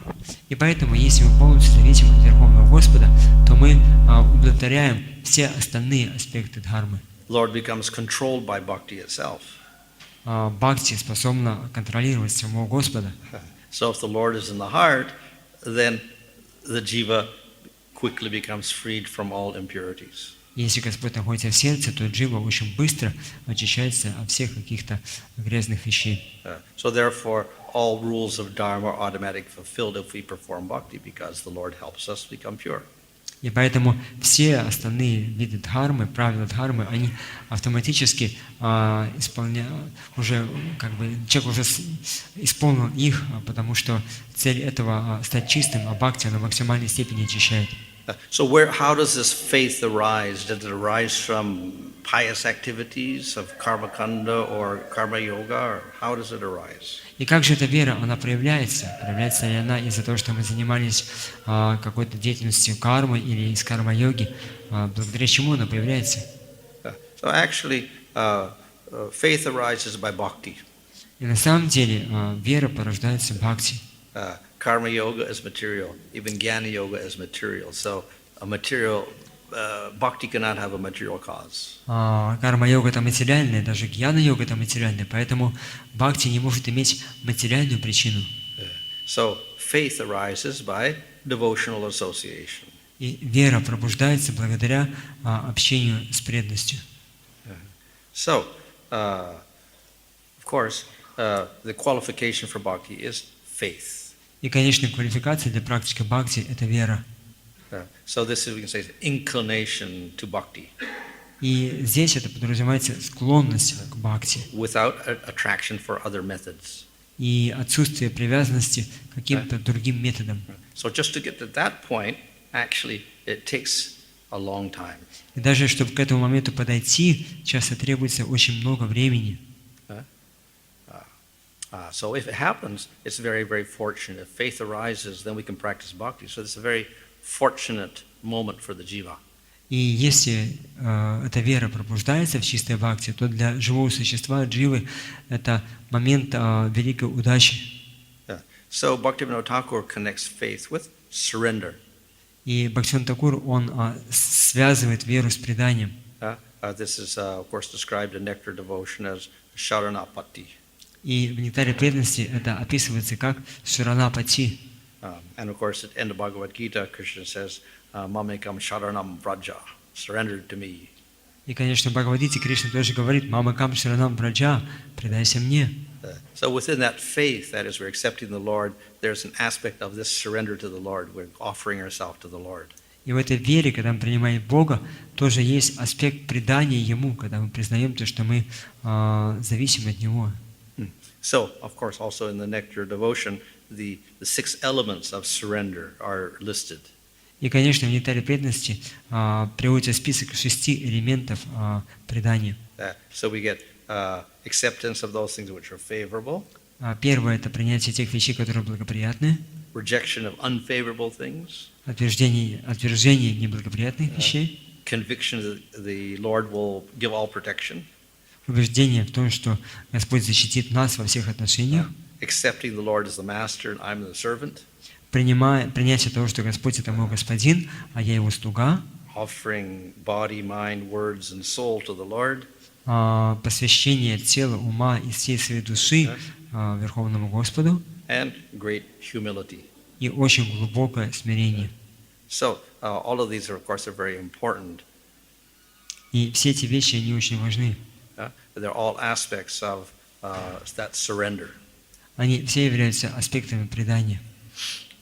И поэтому, если мы полностью зависим от Верховного Господа, то мы удовлетворяем все остальные аспекты дхармы. Lord becomes controlled by bhakti itself. Бхакти способна контролировать самого Господа. So if the Lord is in the heart, then the jiva quickly becomes freed from all impurities. Если Господь находится в сердце, то джива очень быстро очищается от всех каких-то грязных вещей. So therefore, all rules of dharma are automatically fulfilled if we perform bhakti, because the Lord helps us become pure. И поэтому все остальные виды дхармы, правила дхармы, они автоматически уже человек уже исполнил их, потому что цель этого стать чистым, а бхакти на максимальной степени очищает. So how does this faith arise? Does it arise from pious activities of karma kanda or karma yoga, or how does it arise? И как же эта вера, она проявляется? Проявляется ли она из-за того, что мы занимались какой-то деятельностью кармы или из карма-йоги? Благодаря чему она появляется? So actually, faith arises by bhakti. И на самом деле вера порождается бхакти. Karma yoga is material, even jnana yoga is material. So a material bhakti cannot have a material cause. Карма-йога это материальная, даже гьяна-йога это материальная, поэтому бхакти не может иметь материальную причину. So faith arises by devotional association. И вера пробуждается благодаря общению с преданностью. So, of course, the qualification for bhakti is faith. И, конечно, квалификация для практики бхакти – это вера. So this is, we can say, inclination to bhakti. И здесь это подразумевается склонность к бхакти. Without attraction for other methods. И отсутствие привязанности к каким-то другим методам. So just to get to that point, actually, it takes a long time. И даже чтобы к этому моменту подойти, часто требуется очень много времени. So if it happens, it's very, very fortunate. If faith arises, then we can practice bhakti. So it's a very fortunate moment for the jiva. И если эта вера пробуждается в чистой бхакти, то для живого существа, дживы, это момент великой удачи. So Bhaktivinoda Thakur connects faith with surrender. И Бхактивинода Thakura, он связывает веру с преданием. This is, of course, described in Nectar Devotion as Sharanapati. И в нектаре преданности это описывается как шаранапати. And of course, at the end of Bhagavad Gita, Krishna says, Mamekam Sharanam Vraja, surrender to me. И, конечно, в Бхагавадгите Кришна тоже говорит, Мамакам Шаранам Враджа, предайся мне. So within that faith, that is, we're accepting the Lord, there's an aspect of this surrender to the Lord. We're offering ourselves to the Lord. И в этой вере, когда мы принимаем Бога, тоже есть аспект предания Ему, когда мы признаем то, что мы зависим от Него. So, of course, also in the Nectar Devotion, the 6 elements of surrender are listed. И, конечно, в нектаре преданности приводится список 6 элементов предания. So we get acceptance of those things which are favorable. Первое – это принятие тех вещей, которые благоприятны. Rejection of unfavorable things. Отвержение неблагоприятных вещей. Conviction that the Lord will give all protection. Убеждение в том, что Господь защитит нас во всех отношениях. Accepting the Lord as the master and I'm the servant. Принятие того, что Господь это мой Господин, а я Его слуга. Offering body, mind, words and soul to the Lord. Посвящение тела, ума и всей своей души Верховному Господу. And great humility. И очень глубокое смирение. So all of these, of course, are very important. И все эти вещи, они очень важны. They're all aspects of that surrender. Они все являются аспектами предания.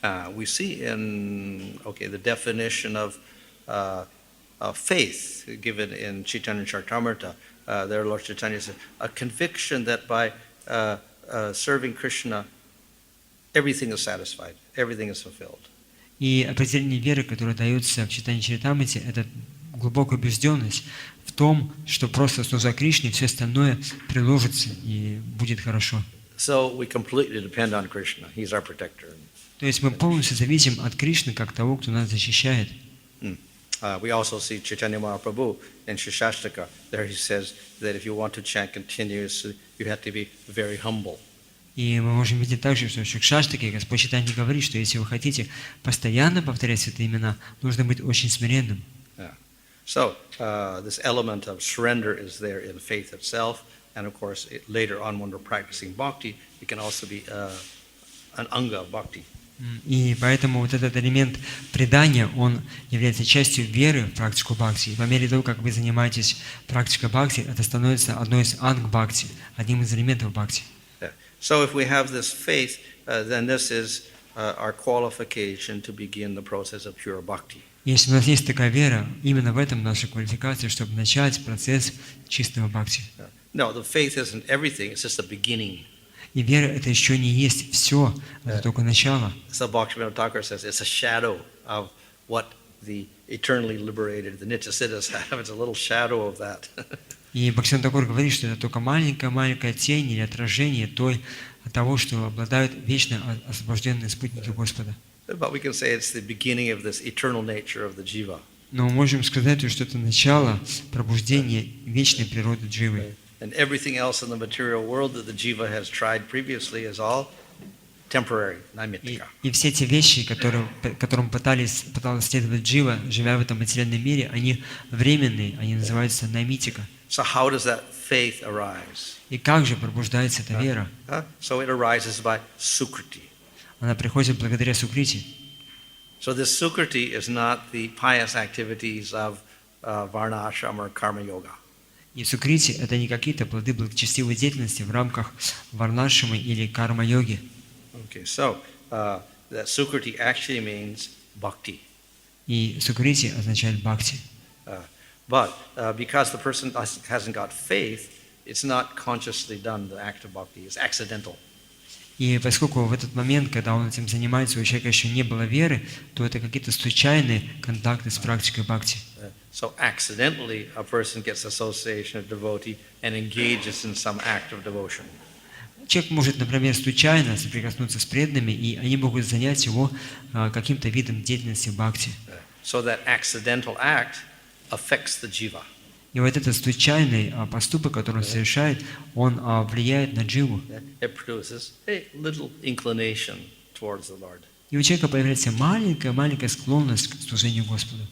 We see in the definition of faith given in Chaitanya Charitamrita. There, Lord Chaitanya says, a conviction that by serving Krishna, everything is satisfied, everything is fulfilled. И определение веры, которое дается в Чайтанья Чаритамрите, это глубокая убежденность в том, что просто служа Кришне, все остальное приложится и будет хорошо. So we completely depend on Krishna. He's our protector. То есть мы полностью зависим от Кришны как того, кто нас защищает. We also see Chaitanya Mahaprabhu in Shishastaka. There he says that if you want to chant continuously, you have to be very humble. И мы можем видеть также, что в Шикшаштаке Господь Чайтанья говорит, что если вы хотите постоянно повторять святые имена, нужно быть очень смиренным. So this element of surrender is there in faith itself, and of course later on when we're practicing bhakti, it can also be an anga of bhakti. И поэтому вот этот элемент предания, он является частью веры в практику бхакти. И по мере того, как вы занимаетесь практикой бхакти, это становится одной из анг бхакти, одним из элементов бхакти. So if we have this faith, then this is our qualification to begin the process of pure bhakti. Если у нас есть такая вера, именно в этом наша квалификация, чтобы начать процесс чистого бхакти. No, the faith isn't everything, it's just the beginning. И вера это еще не есть все, это только начало. So Bhaktivinoda Thakur says it's a shadow of what the eternally liberated, the Nityasiddhas have. It's a little shadow of that. И Бхактивинода Такур говорит, что это только маленькая-маленькая тень или отражение того, что обладают вечно освобожденные спутники Господа. But we can say it's the beginning of this eternal nature of the jiva. Но мы можем сказать, что это начало пробуждения вечной природы дживы. And everything else in the material world that the jiva has tried previously is all temporary, naimittika. И все те вещи, которым пыталась следовать джива, живя в этом материальном мире, они временные, они называются наймитика. So how does that faith arise? И как же пробуждается эта вера? So it arises by sukriti. Она приходит благодаря сукрити. So this sukriti is not the pious activities of varna ashram or karma yoga. И сукрити – это не какие-то плоды благочестивой деятельности в рамках варнашрамы или карма-йоги. Okay, so that sukriti actually means bhakti. И сукрити означает бхакти. But because the person hasn't got faith, it's not consciously done, the act of bhakti. It's accidental. И поскольку в этот момент, когда он этим занимается, у человека еще не было веры, то это какие-то случайные контакты с практикой бхакти. So accidentally, a person gets association of devotee and engages in some act of devotion. Человек может, например, случайно соприкоснуться с преданными, и они могут занять его каким-то видом деятельности бхакти. So that accidental act affects the jiva. И вот этот случайный поступок, который он совершает, он влияет на дживу. It produces a little inclination towards the Lord. И у человека появляется маленькая склонность к служению Господу.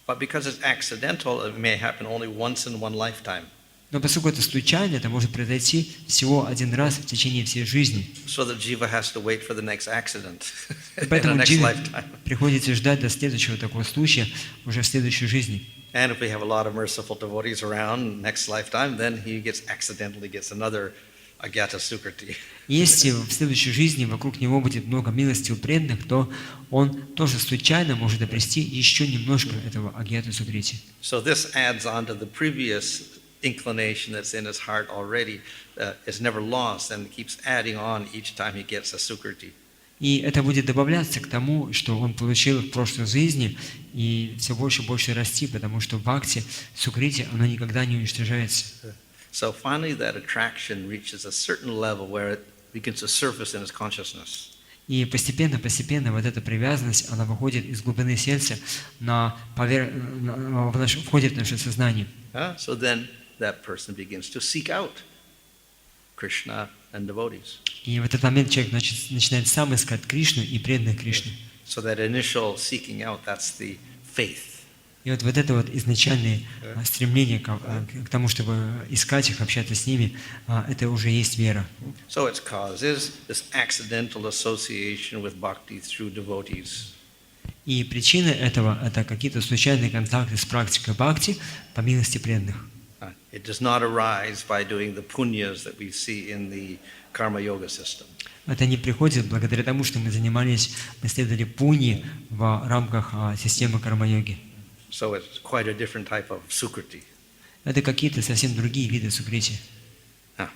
But because it's accidental, it may happen only once in one lifetime. Но поскольку это случайно, это может произойти всего один раз в течение всей жизни. So the jiva has to wait for the next accident in the Поэтому next дживе lifetime. приходится ждать до следующего такого случая уже в следующей жизни. And if we have a lot of merciful devotees around next lifetime, then he accidentally gets another agyata sukriti. Если в следующей жизни вокруг него будет много милостивых преданных, то он тоже случайно может обрести еще немножко этого агьята сукрити. So this adds on to the previous inclination that's in his heart already, is never lost and keeps adding on each time he gets a sukriti. И это будет добавляться к тому, что он получил в прошлой жизни, и все больше и больше расти, потому что в бхакти, сукрити, оно никогда не уничтожается. So finally that attraction reaches a certain level where it begins to surface in his consciousness. И постепенно вот эта привязанность, она выходит из глубины сердца, входит в наше сознание. So then that person begins to seek out Krishna and devotees. И в этот момент человек начинает сам искать Кришну и преданных Кришны. So that initial seeking out, that's the faith. И вот это вот изначальное стремление к тому, чтобы искать их, общаться с ними, это уже есть вера. So its cause is this accidental association with bhakti through devotees. И причина этого – это какие-то случайные контакты с практикой бхакти по милости преданных. It does not arise by doing the punyas that we see in the karma yoga system. Это не приходит благодаря тому, что мы следовали пуньи в рамках системы карма-йоги. So it's quite a different type of sukriti. Это какие-то совсем другие виды сукрити.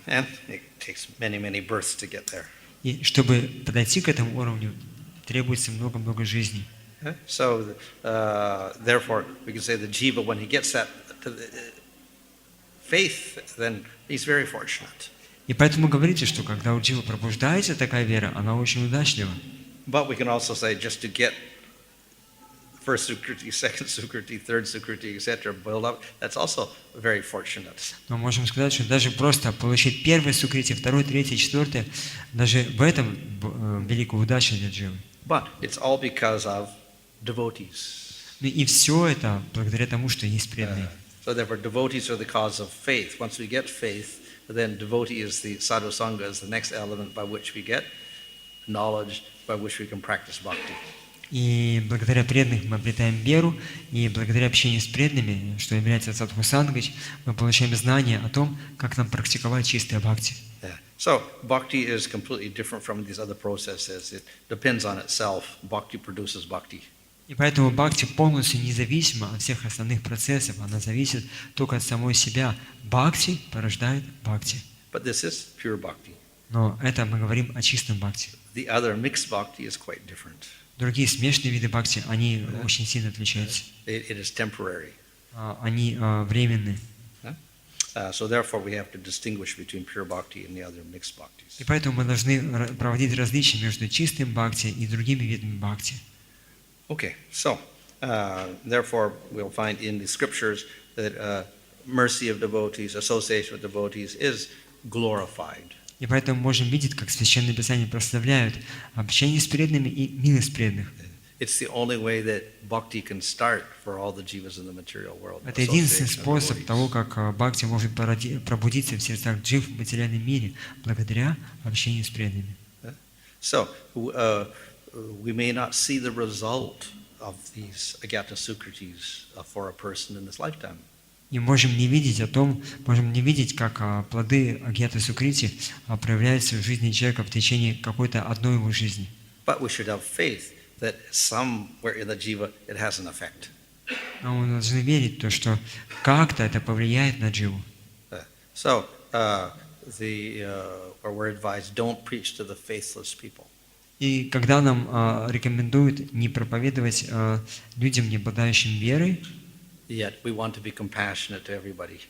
And it takes many, many births to get there. И чтобы подойти к этому уровню, требуется много-много жизней. So therefore, we can say the jiva, when he gets that faith, then he's very fortunate. И поэтому говорите, что когда у дживы пробуждается такая вера, она очень удачлива. But we can also say just to get first sukriti, second sukriti, third sukriti, etc., build up, that's also very fortunate. Но можем сказать, что даже просто получить первый сукрити, второй, третий, четвертый, даже в этом великая удача для дживы. But it's all because of devotees. И все это благодаря тому, что есть преданные. So therefore, devotees are the cause of faith. Once we get faith, then devotee is the САДХУ-САНГА, is the next element by which we get knowledge, by which we can practice bhakti. И благодаря преданным мы обретаем веру, и благодаря общению с преданными, что является САДХУ-САНГой, мы получаем знания о том, как нам практиковать чистое бхакти. So bhakti is completely different from these other processes. It depends on itself. Bhakti produces bhakti. И поэтому бхакти полностью независима от всех основных процессов, она зависит только от самой себя. Бхакти порождает бхакти. But this is pure bhakti. Но это мы говорим о чистом бхакти. The other mixed bhakti is quite different. Другие смешанные виды бхакти, они очень сильно отличаются. It is temporary. Они временные. So therefore we have to distinguish between pure bhakti and the other mixed bhaktis. И поэтому мы должны проводить различия между чистым бхакти и другими видами бхакти. Okay, so therefore we'll find in the scriptures that mercy of devotees, association with devotees is glorified. И поэтому можем видеть, как Священное Писание прославляют общение с преданными и милость преданных. It's the only way that bhakti can start for all the jivas in the material world. Это единственный Association of способ devotees. того, как бхакти может пробудиться в сердцах джив в материальном мире благодаря общению с преданными. So we may not see the result of these agyata sukritis for a person in this lifetime. И можем не видеть, как плоды агьята сукрити проявляются в жизни человека в течение какой-то одной его жизни. But we should have faith that somewhere in the jiva it has an effect. Но мы должны верить в то, что как-то это повлияет на дживу. So we're advised, don't preach to the faithless people. И когда нам рекомендуют не проповедовать людям, не обладающим верой, Yet we want to be compassionate to everybody.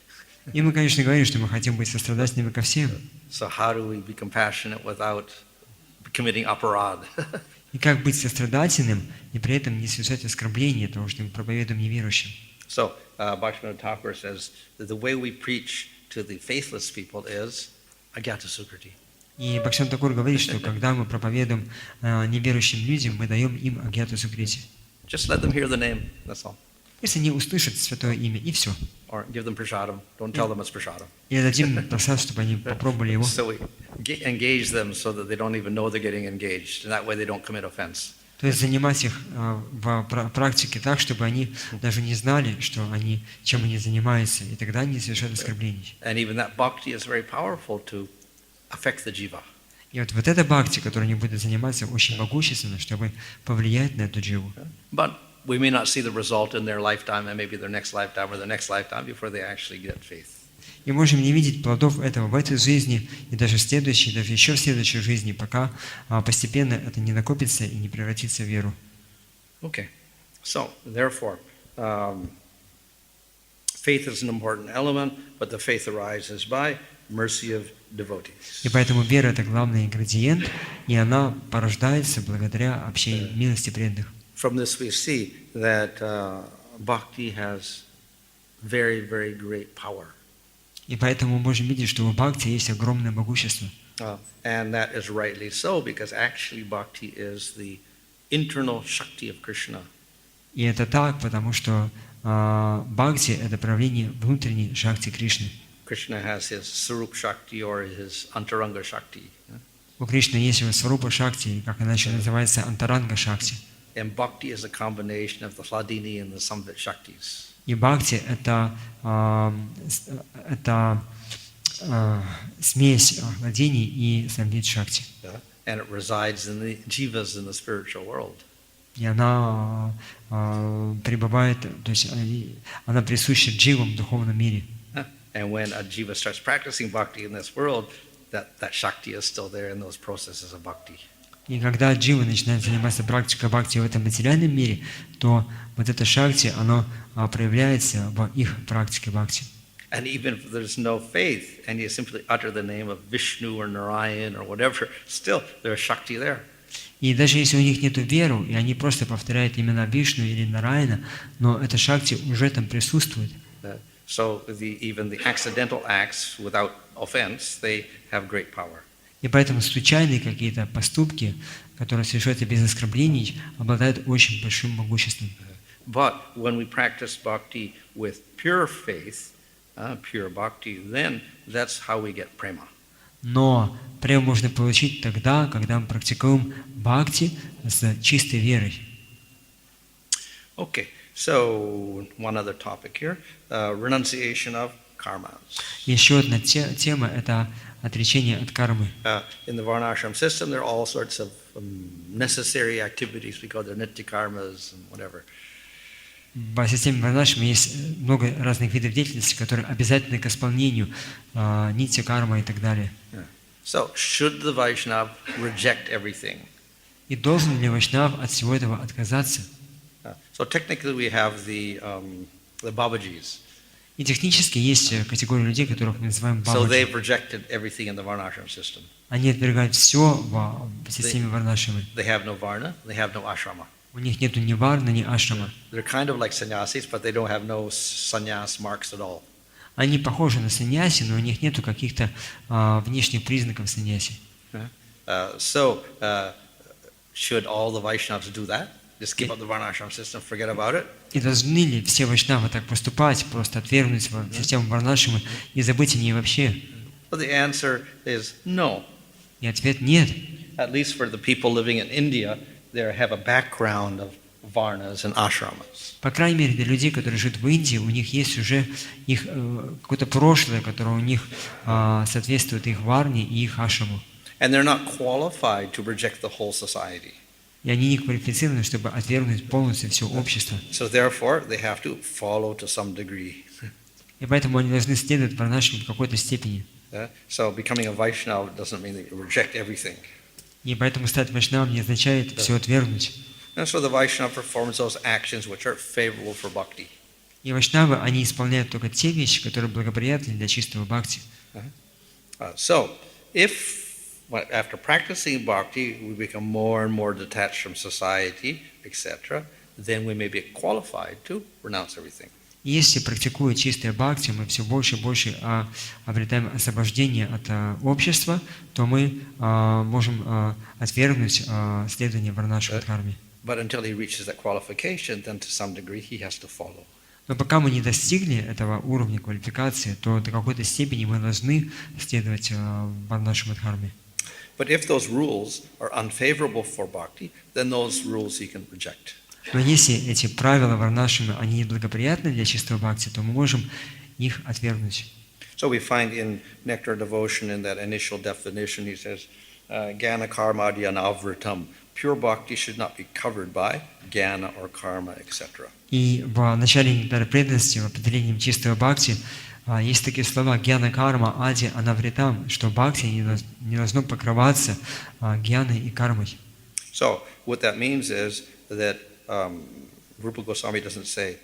и мы, конечно, говорим, что мы хотим быть сострадательными ко всем. So how do we be compassionate without committing aparad? И как быть сострадательным и при этом не совершать оскорбления того, что мы проповедуем неверующим. So Bhaktivinoda Thakur says that the way we preach to the faithless people is agyata sukriti. И Бхактивинода Тхакур говорит, что когда мы проповедуем неверующим людям, мы даем им агьяту сукрити. Just let them hear the name, that's all. Если они услышат святое имя, и все. Or give them prasadam. Don't tell them it's prasadam. И дадим им просад, чтобы они попробовали его. So we engage them so that they don't even know they're getting engaged. And that way they don't commit offense. То есть занимать их в практике так, чтобы они даже не знали, чем они занимаются, и тогда они совершают оскорблений. And even that bhakti is very powerful to affect the jiva. И вот эта бхакти, которой они будут заниматься, очень могущественна, чтобы повлиять на эту дживу. But we may not see the result in their lifetime and maybe their next lifetime or the next lifetime before they actually get faith. И можем не видеть плодов этого в этой жизни, и даже в следующей, даже еще в следующей жизни, пока постепенно это не накопится и не превратится в веру. Okay, so therefore, faith is an important element, but the faith arises by mercy of devotees. И поэтому вера – это главный ингредиент, и она порождается благодаря общению милости преданных. From this we see that bhakti has very, very great power. И поэтому мы можем видеть, что у бхакти есть огромное могущество. And that is rightly so, because actually bhakti is the internal shakti of Krishna. И это так, потому что бхакти – это проявление внутренней шакти Кришны. Krishna has his Sarup Shakti or his Antaranga Shakti. У Кришны есть его Сварупа Шакти, как она еще называется, Антаранга Шакти. And bhakti is a combination of the Hladini and the Samvit Shaktis. И бхакти – это смесь владений и самвит Шакти. And it resides in the jivas in the spiritual world. И она пребывает, то есть она присуща дживам в духовном мире. And when a jiva starts practicing bhakti in this world, that Shakti is still there in those processes of bhakti. И когда джива начинает заниматься практикой бхакти в этом материальном мире, то вот это шакти, оно проявляется в их практике бхакти. And even if there's no faith, and you simply utter the name of Vishnu or Narayan or whatever, still there's Shakti there. И даже если у них нет веры, и они просто повторяют имена Вишну или Нараяна, но эта шакти уже там присутствует. So even the accidental acts without offense, they have great power. И поэтому случайные какие-то поступки, которые совершаются без оскорблений, обладают очень большим могуществом. But when we practice bhakti with pure faith, pure bhakti, then that's how we get prema. Но прему можно получить тогда, когда мы практикуем бхакти с чистой верой. Okay, so one other topic here, renunciation of karmas. Еще одна тема – это отречение от кармы. In the varnashram system, there are all sorts of necessary activities. We call them nitya karmas and whatever. В системе варнашрама есть много разных видов деятельности, которые обязательны к исполнению, нитья карма и так далее. So, should the Vaishnava reject everything И должен ли вайшнав от всего этого отказаться? So technically we have the Babajis. И технически есть категория людей, которых мы называем So бабаджи. they've rejected everything in the Varnashram system. Они отвергают все в системе варнашрамы. They have no Varna, they have no Ashrama. У них нету ни варны, ни ашрама. They're kind of like sannyasis, but they don't have no sannyas marks at all. Они похожи на саньяси, но у них нету каких-то внешних признаков саньяси. Should all the Vaishnavas do that? Just give up the Varnashram system, forget about it? И должны ли все вайшнавы так поступать, просто отвергнуть систему варнашрамы и забыть о ней вообще? Well, the answer is no. И ответ нет. At least for the people living in India, they have a background of Varnas and Ashramas. По крайней мере, для людей, которые живут в Индии, у них есть уже их какое-то прошлое, которое у них соответствует их варне и их ашраму. And they're not qualified to reject the whole society. И они не квалифицированы, чтобы отвергнуть полностью все общество. So therefore, they have to follow to some degree. И поэтому они должны следовать варнашраме в какой-то степени. So becoming a Vaishnava doesn't mean that you reject everything. И поэтому стать вайшнавом не означает все отвергнуть. And so the Vaishnava performs those actions which are favorable for bhakti. И вайшнавы, они исполняют только те вещи, которые благоприятны для чистого бхакти. So, if after practicing bhakti we become more and more detached from society, etc., then we may be qualified to renounce everything. И если, практикуя чистое бхакти, мы все больше и больше обретаем освобождение от общества, то мы можем отвергнуть следование варнашрама дхарме. But until he reaches that qualification, then to some degree he has to follow. Но пока мы не достигли этого уровня квалификации, то до какой-то степени мы должны следовать варнашрама дхарме. But if those rules are unfavorable for bhakti, then those rules he can reject. Но если эти правила варнашрамы, они неблагоприятны для чистого бхакти, то мы можем их отвергнуть. So we find in Nectar Devotion, in that initial definition, he says, Jnana karma adhyanavritam. Pure bhakti should not be covered by jnana or karma, etc. И в начале нектара преданности, в определении чистого бхакти, есть такие слова гьяна карма ади анавритам, что бхакти не должно покрываться гьяной и кармой. So what that means is that Rupa Goswami doesn't say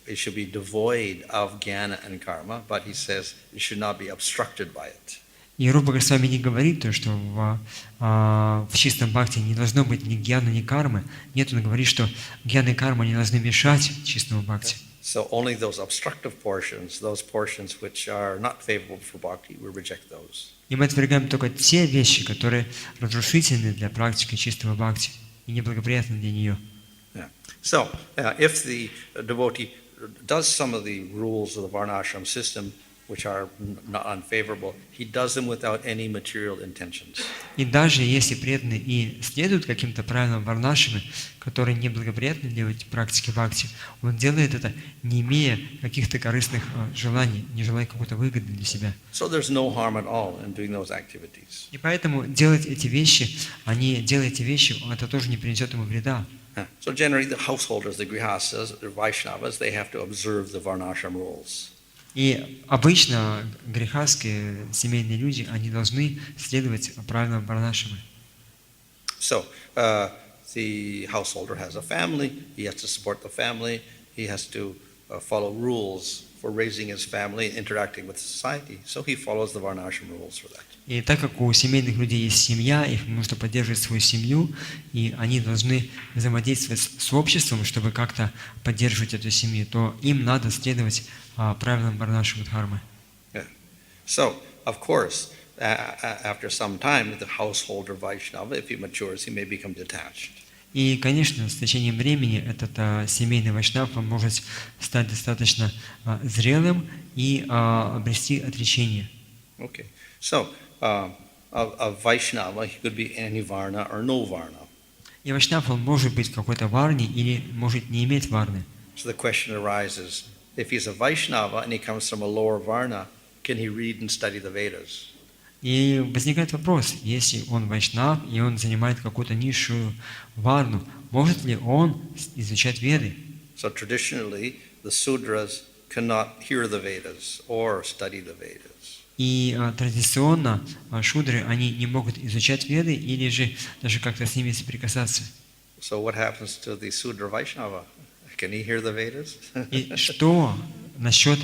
it should be devoid of jnana and karma, but he says it should not be obstructed by it. И Рупа Госвами не говорит то, что в чистом бхакти не должно быть ни гьяны, ни кармы. Нет, он говорит, что гьяна и карма не должны мешать чистому бхакти. So only those obstructive portions, those portions which are not favorable for bhakti, we reject those. И мы отвергаем только те вещи, которые разрушительны для практики чистого бхакти и неблагоприятны для нее. Yeah. So if the devotee does some of the rules of the varnashram system, which are not unfavorable, he does them without any material intentions. И даже если преданный и следует каким-то правилам варнашрамы, которые неблагоприятны для практики бхакти, он делает это, не имея каких-то корыстных желаний, не желая какой-то выгоды для себя. So there's no harm at all in doing those activities. И поэтому делать эти вещи, это тоже не принесет ему вреда. So generally the householders, the grihastas, the Vaishnavas, they have to observe the varnashram rules. И обычно грехастские семейные люди, они должны следовать правилам варнашрамы. So the householder has a family, he has to support the family, he has to follow rules for raising his family and interacting with society. So he follows the varnashram rules for that. И так как у семейных людей есть семья, их нужно поддерживать свою семью, и они должны взаимодействовать с обществом, чтобы как-то поддерживать эту семью, то им надо следовать правилам варнашрамы дхармы. So, of course, after some time, the householder Vaishnava, if he matures, he may become detached. И, конечно, с течением времени этот семейный вайшнав может стать достаточно зрелым и обрести отречение. Okay. So, a Vaishnava, he could be any varna or no varna. И вайшнав, он может быть в какой-то варне или может не иметь варны. So the question arises, if he's a Vaishnava and he comes from a lower varna, can he read and study the Vedas? И возникает вопрос, если он вайшнав и он занимает какую-то низшую варну, может ли он изучать Веды? So traditionally, the Sudras cannot hear the Vedas or study the Vedas. И традиционно шудры, они не могут изучать веды или же даже как-то с ними соприкасаться. So what happens to the Sudra Vaishnava? Can he hear the Vedas? И что насчет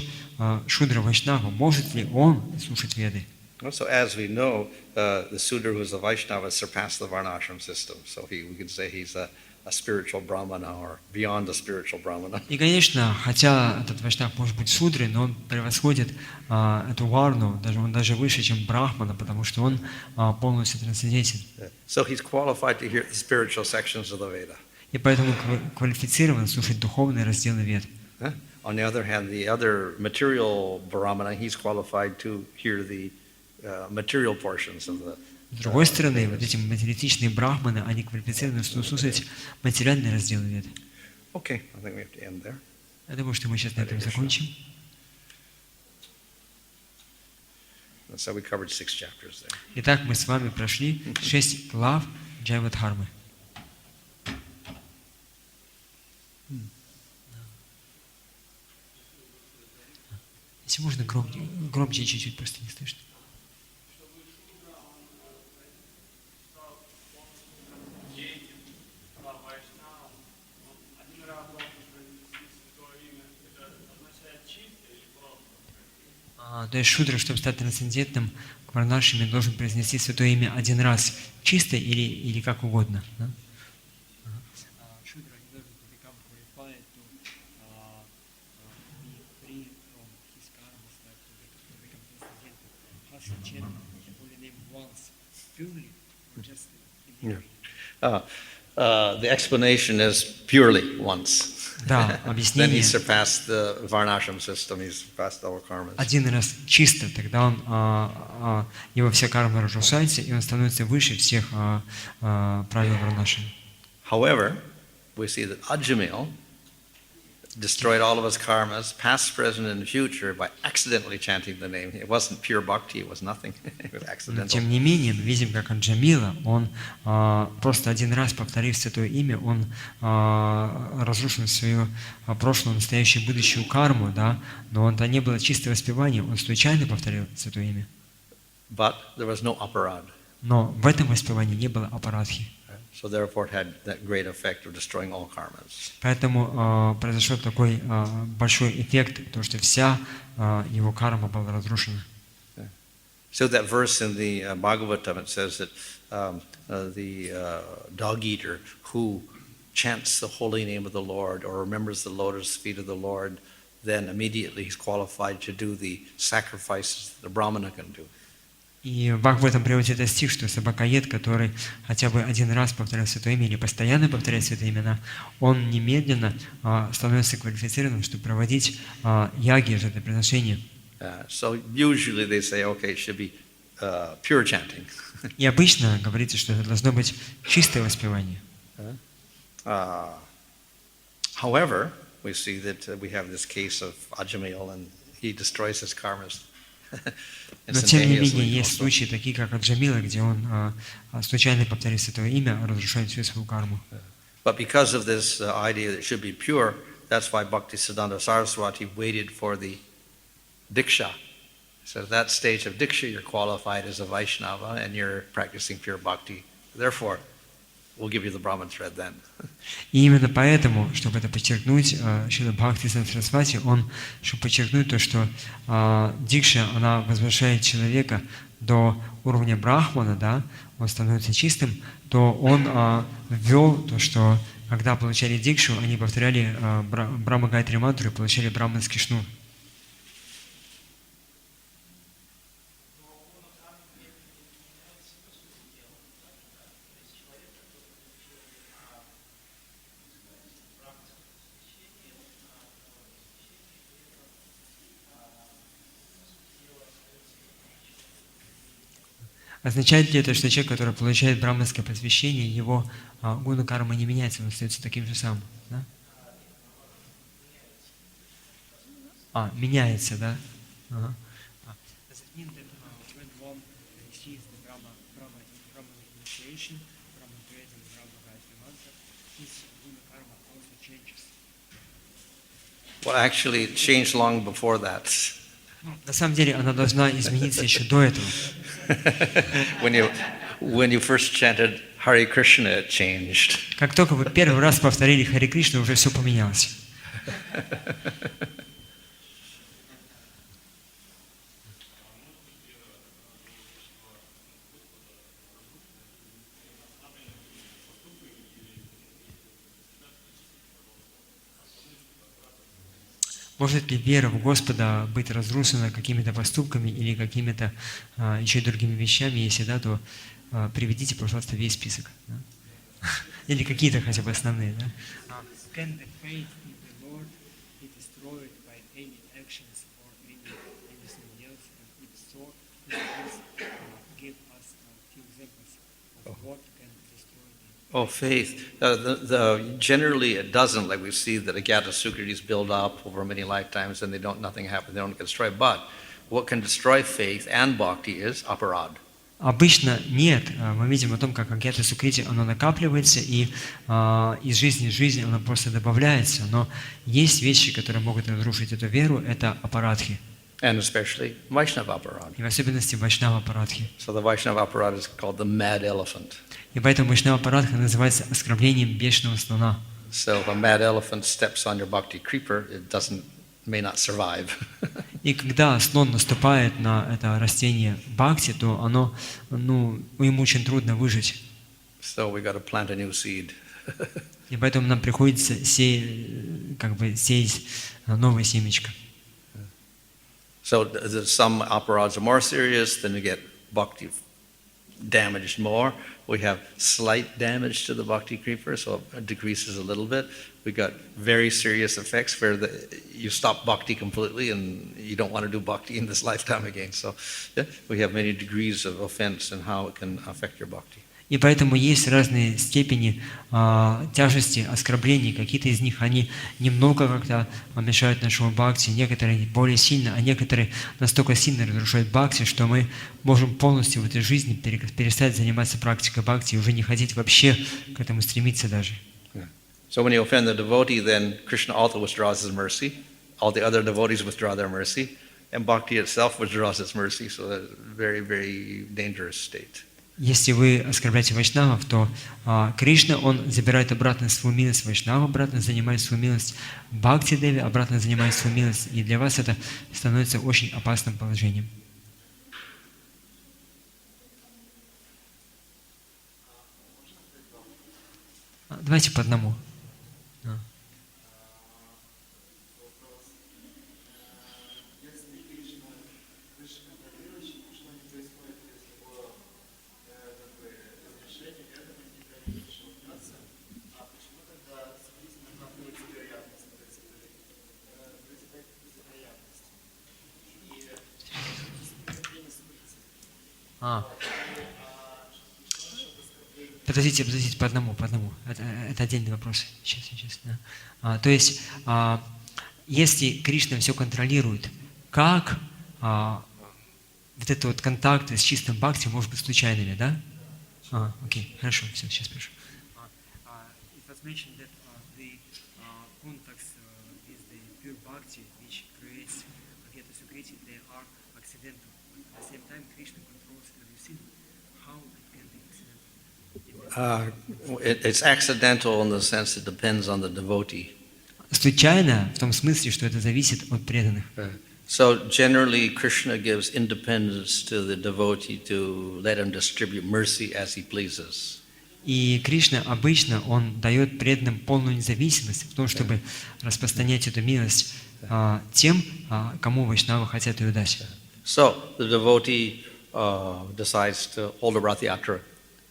шудра Вайшнава? Может ли он слушать веды? So as we know, the Sudra who is a Vaishnava surpassed the Varnashram system. So we can say he's a spiritual Brahmana or beyond a spiritual Brahmana. И, конечно, хотя этот Вайшнав может быть шудрой, но он превосходит эту варну, он даже выше, чем Брахмана, потому что он полностью трансцендентен. So he's qualified to hear the spiritual sections of the Veda. И поэтому квалифицирован слушать духовные разделы вед. On the other hand, the other material Brahmana, he's qualified to hear the material portions of the. С другой стороны, вот эти материалистичные брахманы, они квалифицированы, чтобы слушать материальные разделы вед. Okay, I think we have to end there. Я думаю, что мы сейчас на этом закончим. So we covered 6 chapters there. Итак, мы с вами прошли 6 глав Джайвадхармы. Если можно громче чуть-чуть, просто не слышно. То есть шудра, чтобы стать трансцендентным, к варнашами должен произнести святое имя один раз, чисто или как угодно. Да? The explanation is purely once. Да, Then he объяснение surpassed the Varnashram system, he surpassed all karmas. один раз чисто, тогда он, его вся карма разрушается, и он становится выше всех правил варнаши. However, we see that Ajamil destroyed all of his karmas, past, present, and future, by accidentally chanting the name. It wasn't pure bhakti, it was nothing. It was Но accidental. тем не менее, мы видим, как Аджамила, он просто один раз, повторив святое имя, он разрушил свою прошлую, настоящую, будущую карму, да? Но он-то не было чистого воспевания, он случайно повторил святое имя. But there was no aparad. Но в этом воспевании не было апарадхи. So therefore it had that great effect of destroying all karmas. Поэтому произошел такой большой эффект, то, что вся его карма была разрушена. So that verse in the Bhagavatam, it says that the dog eater who chants the holy name of the Lord or remembers the lotus feet of the Lord, then immediately he's qualified to do the sacrifices that the Brahmana can do. И в Бхагаватам приводит этот стих, что собакоед, который хотя бы один раз повторял святое имя или постоянно повторяет святые имена, он немедленно становится квалифицированным, чтобы проводить яги, жертвоприношения. So usually they say, okay, it should be pure chanting. И обычно говорится, что это должно быть чистое воспевание. However, we see that we have this case of Ajamil and he destroys his karmas. Но тем не менее есть случаи, такие как Аджамила, где он случайно повторив святое имя, разрушает всю свою карму. But because of this idea that it should be pure, that's why Bhaktisiddhanta Saraswati waited for the Diksha. So at that stage of Diksha, you're qualified as a Vaishnava and you're practicing pure bhakti. Therefore, we'll give you the Brahman thread then. И именно поэтому, чтобы это подчеркнуть, Шрила Бхактисиддханта Сарасвати, он, чтобы подчеркнуть то, что дикша, она возвышает человека до уровня брахмана, да, он становится чистым, то он ввел то, что когда получали дикшу, они повторяли Брахма Гайатри мантру и получали браманский шнур. Означает ли это, что человек, который получает браманское посвящение, его гуна карма не меняется, он остается таким же самым? Да? Меняется, да? Ага. Well, actually, it changed long before that. На самом деле она должна измениться еще до этого. When you first chanted Hare Krishna, it changed. Как только вы первый раз повторили Харе Кришна, уже все поменялось. Может ли вера в Господа быть разрушена какими-то поступками или какими-то еще другими вещами? Если да, то приведите, пожалуйста, весь список. Да? Или какие-то хотя бы основные. Да? Can the faith in the Lord be destroyed by any actions or anything else? And if so, please give us a few examples of what can destroy them. Oh, faith. Generally, it doesn't. Like we see that Agyata Sukritis build up over many lifetimes, and nothing happens. They don't get destroyed. But what can destroy faith and bhakti is aparad. Обычно нет. Мы видим о том, как агьята сукрити, оно накапливается, и из жизни в жизнь оно просто добавляется. Но есть вещи, которые могут разрушить эту веру, это апарадхи. And especially Vaishnava aparad. И в особенности вайшнава апарадхи. So the Vaishnava aparad is called the mad elephant. И поэтому вайшнава апарадха называется оскорблением бешеного слона. So if a mad elephant steps on your bhakti creeper, it may not survive. И когда слон наступает на это растение бхакти, то оно, ему очень трудно выжить. So we got to plant a new seed. И поэтому нам приходится сеять новое семечко. So some aparads are more serious, then you get bhakti damaged more. We have slight damage to the bhakti creeper, so it decreases a little bit. We got very serious effects where you stop bhakti completely and you don't want to do bhakti in this lifetime again. So yeah, we have many degrees of offense and how it can affect your bhakti. И поэтому есть разные степени тяжести оскорблений. Какие-то из них, они немного как-то мешают нашему бхакти, некоторые более сильно, а некоторые настолько сильно разрушают бхакти, что мы можем полностью в этой жизни перестать заниматься практикой бхакти и уже не хотеть вообще к этому стремиться даже. So when you offend the devotee, then Krishna also withdraws his mercy. All the other devotees withdraw their mercy. And bhakti itself withdraws its mercy. So that's a very, very dangerous state. Если вы оскорбляете вайшнавов, то Кришна, он забирает обратно свою милость, вайшнава обратно занимает свою милость, Бхакти Деви обратно занимает свою милость, и для вас это становится очень опасным положением. Давайте по одному. Подождите, по одному. Это отдельный вопрос. Сейчас. Да. То есть, если Кришна все контролирует, как вот этот вот контакт с чистым бхакти может быть случайными, да? Окей, хорошо, все, сейчас спрошу. It was mentioned that the contacts with the pure bhakti, which creates agata sukriti, they are accidental. At the same time, Krishna controls everything. How it can be accidental? It's accidental in the sense it depends on the devotee. Случайно в том смысле, что это зависит от преданных. So generally, Krishna gives independence to the devotee to let him distribute mercy as he pleases. И Кришна обычно, он дает преданным полную независимость в том, чтобы распространять эту милость тем, кому вайшнавы хотят ее дать. So the devotee decides to hold a Rath Yatra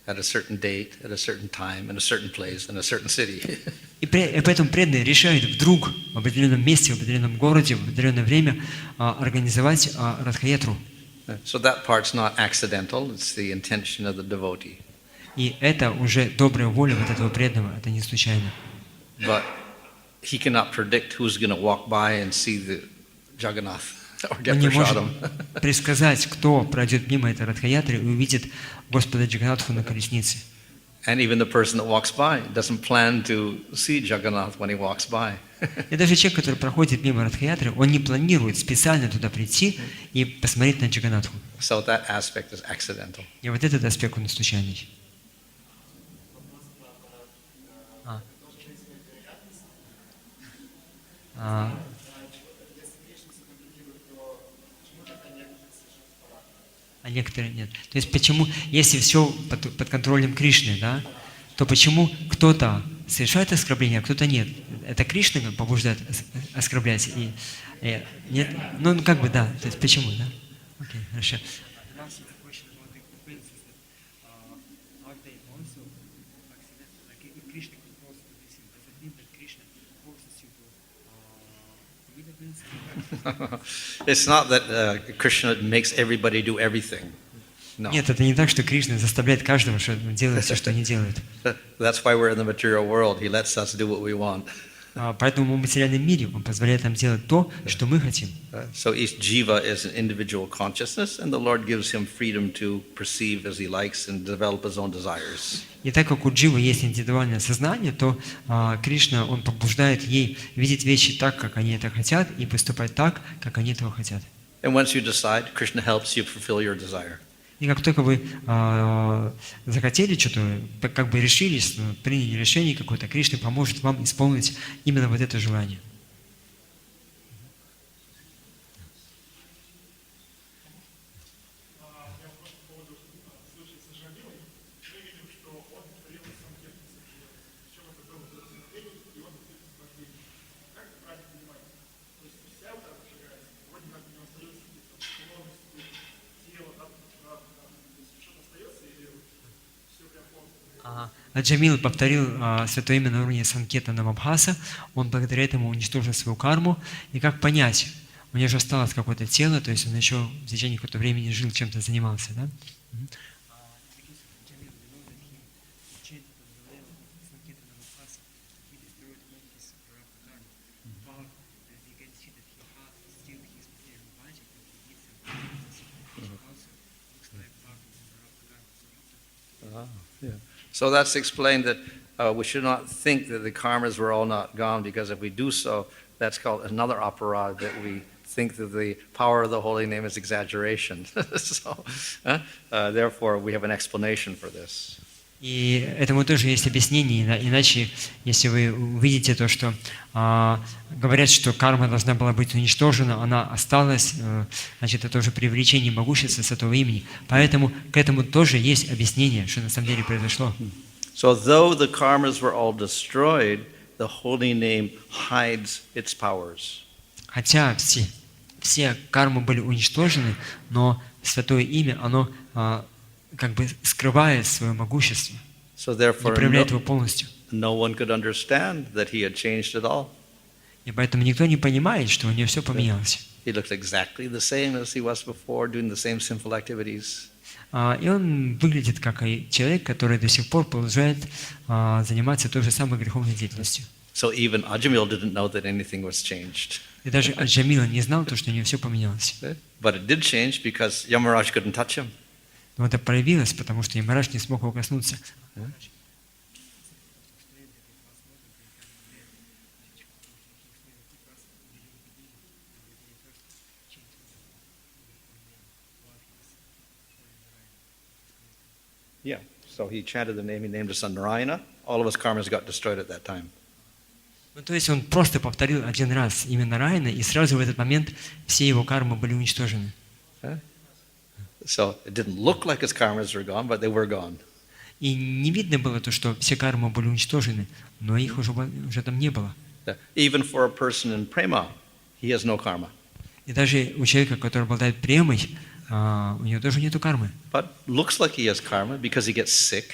at a certain date, at a certain time, in a certain place, in a certain city. И поэтому преданные решают вдруг в определенном месте, в определенном городе, в определенное время организовать Радха-ятру. So that part's not accidental, it's the intention of the devotee. И это уже добрая воля вот этого преданного, это не случайно. But he cannot predict who's going to walk by and see the Jagannath or get Он не может prashadam. предсказать, кто пройдет мимо этой Радха-ятры и увидит Господа Джаганнатху на колеснице. And even the person that walks by doesn't plan to see Jagannath when he walks by. И даже человек, который проходит мимо Радхаятры, он не планирует специально туда прийти и посмотреть на Джаганнатху. So that aspect is accidental. И вот этот аспект, он случайный. А некоторые нет. То есть почему, если все под контролем Кришны, да, то почему кто-то совершает оскорбление, а кто-то нет? Это Кришна как побуждает оскорблять? И нет? Ну, как бы, да. То есть почему, да? Окей, хорошо. It's not that Krishna makes everybody do everything. No. Нет, это не так, что Кришна заставляет каждого делать все, что они делают. That's why we're in the material world. He lets us do what we want. Поэтому в материальном мире Он позволяет нам делать то, что мы хотим. So each jiva is an individual consciousness, and the Lord gives him freedom to perceive as he likes and develop his own desires. И так как у дживы есть индивидуальное сознание, то Кришна, Он побуждает ей видеть вещи так, как они это хотят, и поступать так, как они этого хотят. And once you decide, Krishna helps you fulfill your desire. И как только вы захотели что-то, как бы решились, приняли решение какое-то, Кришна поможет вам исполнить именно вот это желание. Джамил повторил святое имя на уровне санкета Намабхаса, он благодаря этому уничтожил свою карму. И как понять? У него же осталось какое-то тело, то есть он еще в течение какого-то времени жил, чем-то занимался, да? So that's explained that we should not think that the karmas were all not gone, because if we do so, that's called another aparad, that we think that the power of the holy name is exaggeration. So, therefore, we have an explanation for this. И этому тоже есть объяснение, иначе, если вы увидите то, что говорят, что карма должна была быть уничтожена, она осталась, значит, это уже привлечение могущества святого имени. Поэтому к этому тоже есть объяснение, что на самом деле произошло. So though the karmas were all destroyed, the holy name hides its powers. Хотя все кармы были уничтожены, но святое имя, оно как бы скрывает свое могущество, So не therefore, проявляет его полностью. no one could understand that he had changed at all. И поэтому никто не понимает, что у него все поменялось. He looked exactly the same as he was before, doing the same sinful activities. И он выглядит как и человек, который до сих пор продолжает заниматься той же самой греховной деятельностью. So even Ajamil didn't know that anything was changed. И даже Джамила не знал, что у него все поменялось. But it did change because Yamaraj couldn't touch him. Но это проявилось, потому что Ямараш не смог его коснуться. Yeah. So he chanted the name, he named his son Narayana. All of his karmas got destroyed at that time. Ну, то есть он просто повторил один раз имя Нараяна, и сразу в этот момент все его кармы были уничтожены. So it didn't look like his karmas were gone, but they were gone. И не видно было то, что все кармы были уничтожены, но их уже там не было. Even for a person in prema, he has no karma. И даже у человека, который обладает премой, у него тоже нету кармы. But looks like he has karma because he gets sick.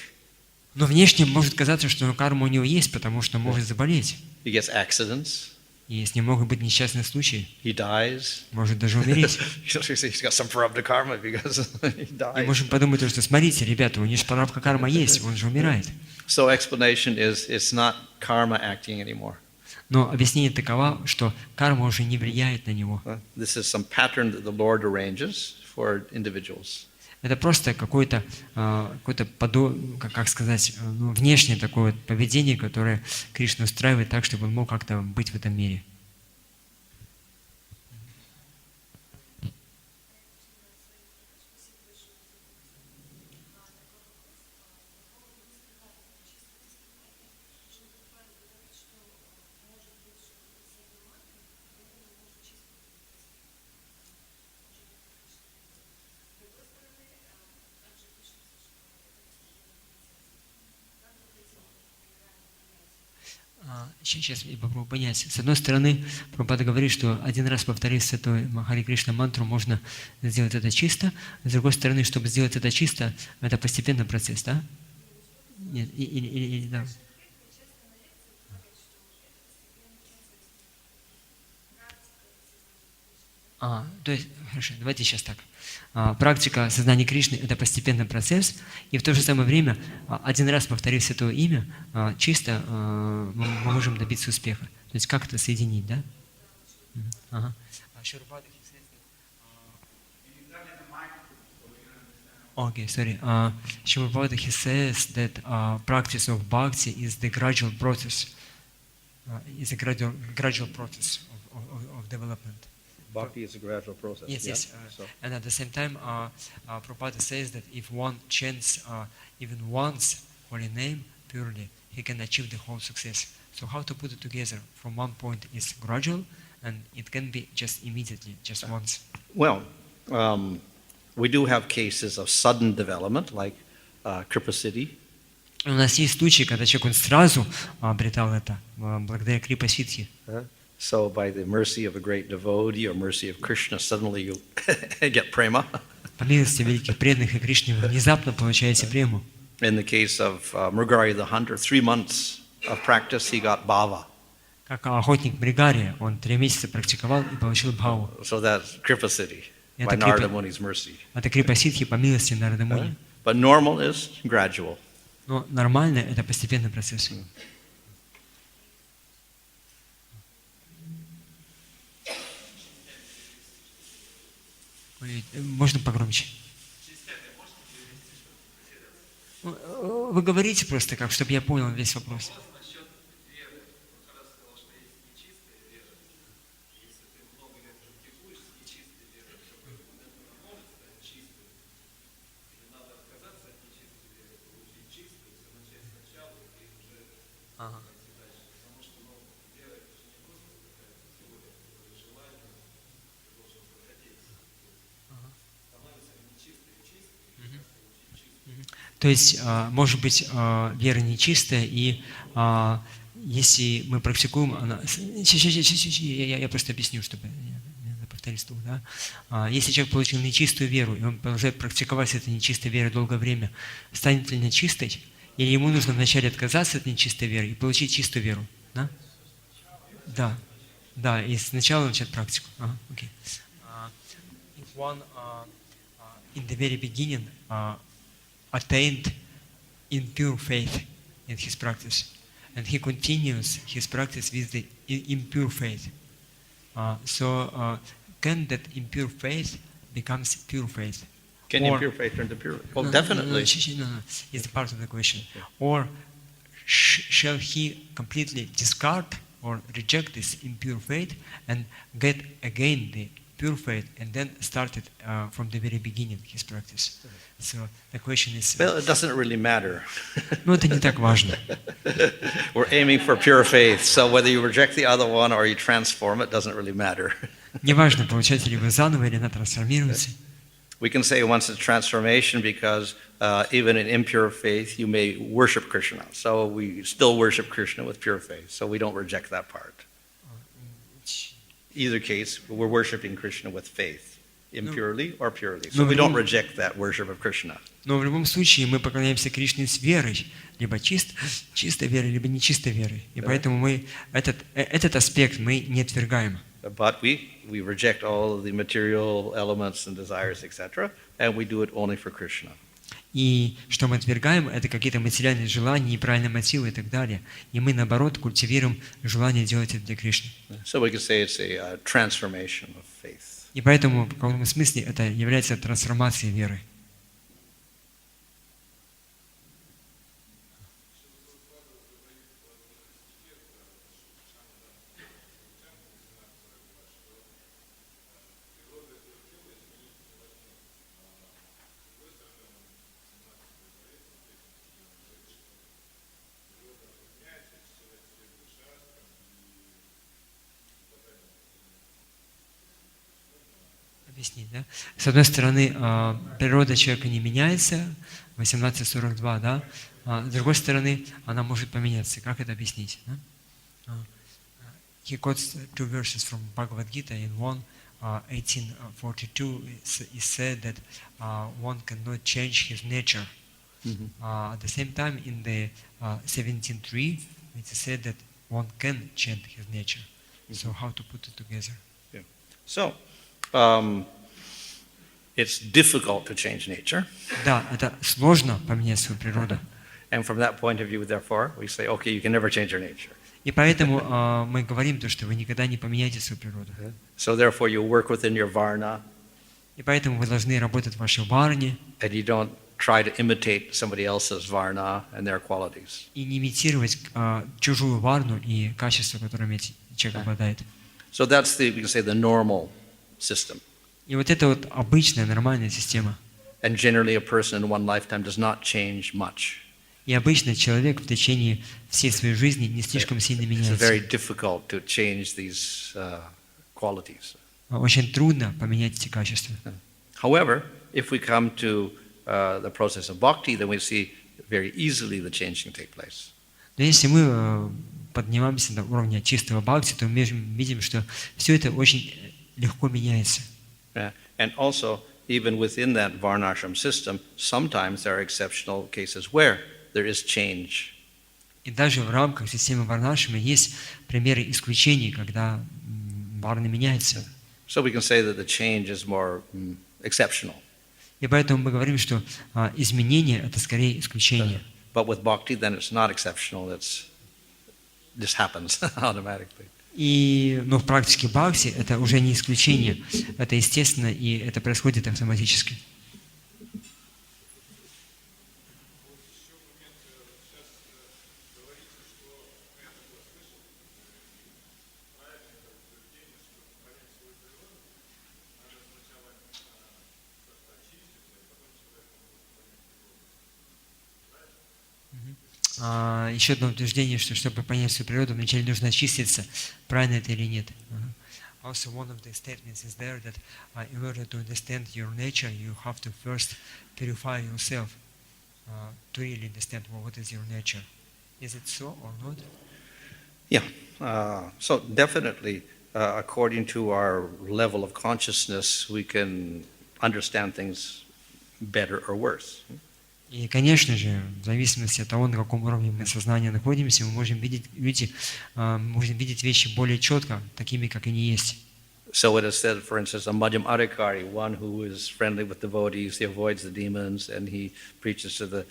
Но внешне может казаться, что карма у него есть, потому что может заболеть. He gets accidents. И с ним могут быть несчастные случаи. He dies. Может даже умереть. He's got some prarabdha karma because he И dies. можем подумать, что смотрите, ребята, у него же прарабдха карма есть, он же умирает. So explanation is it's not karma acting anymore. Но объяснение таково, что карма уже не влияет на него. This is some pattern that the Lord arranges for individuals. Это просто какое-то, как сказать, ну, внешнее такое вот поведение, которое Кришна устраивает так, чтобы он мог как-то быть в этом мире. Сейчас я попробую понять. С одной стороны, Прабхупада говорит, что один раз повторив эту Харе Кришна мантру, можно сделать это чисто. С другой стороны, чтобы сделать это чисто, это постепенный процесс, да? Нет, или да. То есть, хорошо, давайте сейчас так. Практика сознания Кришны – это постепенный процесс, и в то же самое время, один раз повторив святое имя, чисто мы можем добиться успеха. То есть как это соединить, да? Ага. Okay, sorry. Srila Prabhupada, he says that practice of bhakti is the gradual process, is a gradual process of development. Bhakti is a gradual process. Yes, yeah? yes. So, And at the same time, Prabhupada says that if one chants even once holy name purely, he can achieve the whole success. So how to put it together? From one point is gradual, and it can be just immediately, just once. well, we do have cases of sudden development, like Kripa Siddhi. У нас есть случаи, когда человек он сразу обретал это благодаря Крипа Сидхи. So by the mercy of a great devotee or mercy of Krishna, suddenly you get prema. По милости великих преданных и Кришны вы внезапно получаете прему. In the case of Mrigari the hunter, 3 months of practice, he got bhava. Как охотник Мригария, он 3 месяца практиковал и получил бхаву. So that's Kripa Siddhi, by Это Narada Крипа, Muni's mercy. это Крипа Сидхи по милости Нарады Муни. But normal is gradual. Но нормально это постепенный процесс. Можно погромче? Вы говорите просто как, чтобы я понял весь вопрос. То есть, может быть, вера нечистая, и если мы практикуем, я просто объясню, чтобы я повторить слух, да? Если человек получил нечистую веру, и он продолжает практиковать этой нечистой верой долгое время, станет ли нечистой, или ему нужно вначале отказаться от нечистой веры и получить чистую веру? Да? Да. Да, и сначала начать практику. Okay. If one in the very beginning attained impure faith in his practice, and he continues his practice with the impure faith. Can that impure faith becomes pure faith? Can impure faith turn to pure? Well, definitely. No. It's part of the question. Or shall he completely discard or reject this impure faith and get again the pure faith and then start it from the very beginning his practice? So the question is. Well, it doesn't really matter. Но это не так важно. We're aiming for pure faith, so whether you reject the other one or you transform it doesn't really matter. Не важно, получаете ли вы заново или она трансформируется. We can say once it's transformation because even in impure faith you may worship Krishna. So we still worship Krishna with pure faith. So we don't reject that part. Either case, we're worshiping Krishna with faith, impurely or purely. So we don't reject that worship of Krishna. Но в любом случае мы поклоняемся Кришне с верой, либо чистой верой, либо нечистой верой. И поэтому мы этот аспект мы не отвергаем. But we reject all of the material elements and desires, etc., and we do it only for Krishna. И что мы отвергаем, это какие-то материальные желания, неправильные мотивы и так далее. И мы, наоборот, культивируем желание делать это для Кришны. So we can say it's a transformation of faith. И поэтому, в каком смысле, это является трансформацией веры. объяснить, да? С одной стороны, природа человека не меняется, 18:42, да? С другой стороны, она может поменяться. Как это объяснить? Да? He quotes two verses from Bhagavad Gita. In one, 18:42, it said that one cannot change his nature. At the same time, in the 17:3, it is said that one can change his nature. So how to put it together? Yeah. So, it's difficult to change nature. Да, это сложно поменять свою природу. And from that point of view, therefore, we say, okay, you can never change your nature. И поэтому мы говорим то, что вы никогда не поменяете свою природу. So therefore, you work within your varna. И поэтому вы должны работать в вашей варне. And you don't try to imitate somebody else's varna and their qualities. И не имитировать чужую варну и качества, которыми человек обладает. So that's we can say, the normal system. И вот это вот обычная, нормальная система. And generally, a person in one lifetime does not change much. И обычно человек в течение всей своей жизни не слишком сильно It's меняется. very difficult to change these qualities. Очень трудно поменять эти качества. However, if we come to the process of bhakti, then we see very easily the change can take place. Но если мы поднимаемся до уровня чистого бхакти, то мы видим, что все это очень легко меняется. And also, even within that varnashram system, sometimes there are exceptional cases where there is change. И даже в рамках системы варнашрама есть примеры исключений, когда варна меняется. So we can say that the change is more exceptional. И поэтому мы говорим, что изменение – это скорее исключение. But with bhakti, then it's not exceptional. This happens automatically. Но в практике бхакти это уже не исключение, это естественно, и это происходит автоматически. Еще одно утверждение, что чтобы понять свою природу, вначале нужно очиститься, правильно это или нет. Also, one of the statements is there that in order to understand your nature, you have to first purify yourself to really understand what is your nature. Is it so or not? Yeah. So definitely, according to our level of consciousness, we can understand things better or worse. И, конечно же, в зависимости от того, на каком уровне мы сознания находимся, мы можем видеть вещи более четко, такими, как они есть. So it is said, for instance, a Madhyam Adhikari, one who is friendly with devotees, he avoids the demons, and he preaches to the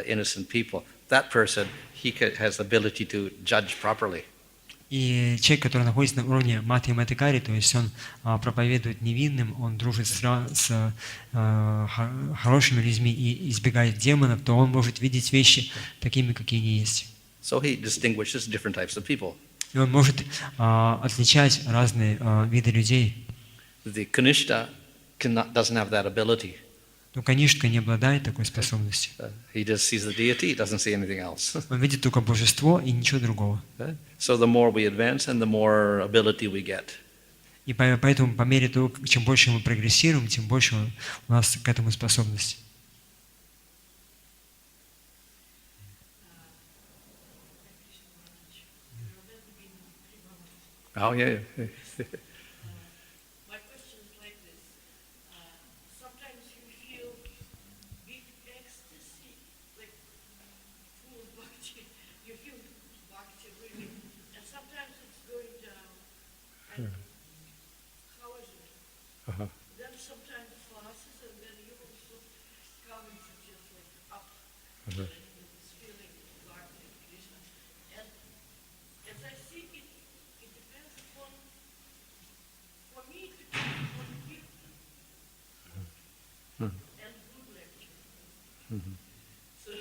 innocent people. That person, he has the ability to judge properly. И человек, который находится на уровне Мадхья Адхикари, то есть он проповедует невинным, он дружит с хорошими людьми и избегает демонов, то он может видеть вещи такими, какие они есть. So he distinguishes different types of people. И он может отличать разные виды людей. The Kanishta doesn't have that ability. Но Канишка не обладает такой способностью. He just sees the deity, doesn't see anything else. Он видит только божество и ничего другого. So the more we advance and the more ability we get. И поэтому по мере того, чем больше мы прогрессируем, тем больше у нас к этому способность. Oh yeah. My question is like this. Sometimes you feel big ecstasy, like full of bhakti. You feel bhakti really, and sometimes it's going down. And how is it? Then sometimes it passes, and then you also come into just like up. And this feeling of Bhakti and Krishna. And as I see it, it depends upon, for me, it depends upon people and good lecture. So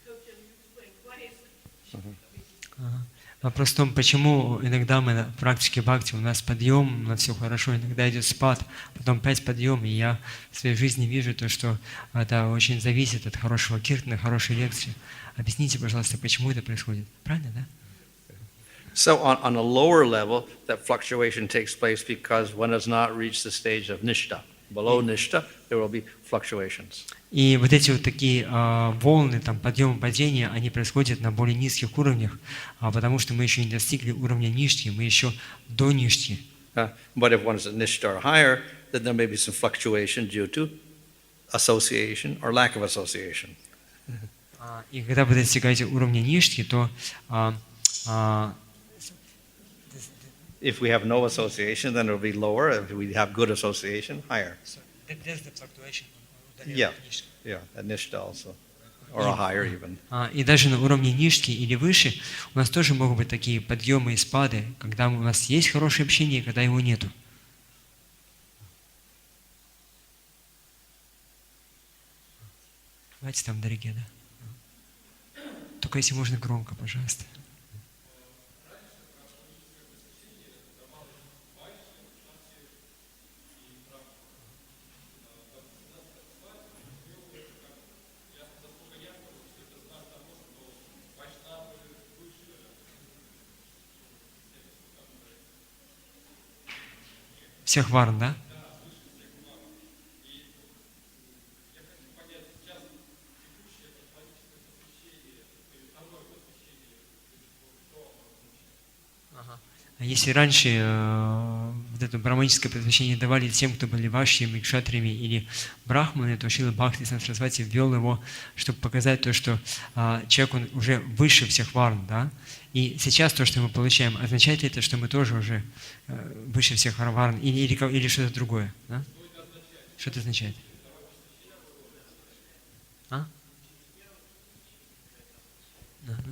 how can you explain why is it? Вопрос в том, почему иногда мы в практике бхакти, у нас подъем, у нас все хорошо, иногда идет спад, потом опять подъем, и я в своей жизни вижу то, что это очень зависит от хорошего киртана, хорошей лекции. Объясните, пожалуйста, почему это происходит. Правильно, да? So on a lower level, that fluctuation takes place because one has not reached the stage of nishta. Below Nishta, there will be fluctuations. И вот эти вот такие волны, там, подъемы, падения, они происходят на более низких уровнях, потому что мы еще не достигли уровня ништи, мы еще до ништи. But if one's at Nishta or higher, then there may be some fluctuation due to association or lack of association. И когда вы достигаете уровня ништи, то If we have no association, then it will be lower. If we have good association, higher. Yeah, at Nishta also, or higher even. И даже на уровне ништи или выше у нас тоже могут быть такие подъемы и спады, когда у нас есть хорошее общение, когда его нету. Давайте там вдалеке, да? Только если можно громко, пожалуйста. Всех варн, да? Если раньше вот это браманическое посвящение давали тем, кто были вашьями, кшатриями или брахманы, то Шрила Бхакти Сарасвати ввел его, чтобы показать то, что человек он уже выше всех варн, да? И сейчас то, что мы получаем, означает ли это, что мы тоже уже выше всех варн или что-то другое? Да? Что это означает?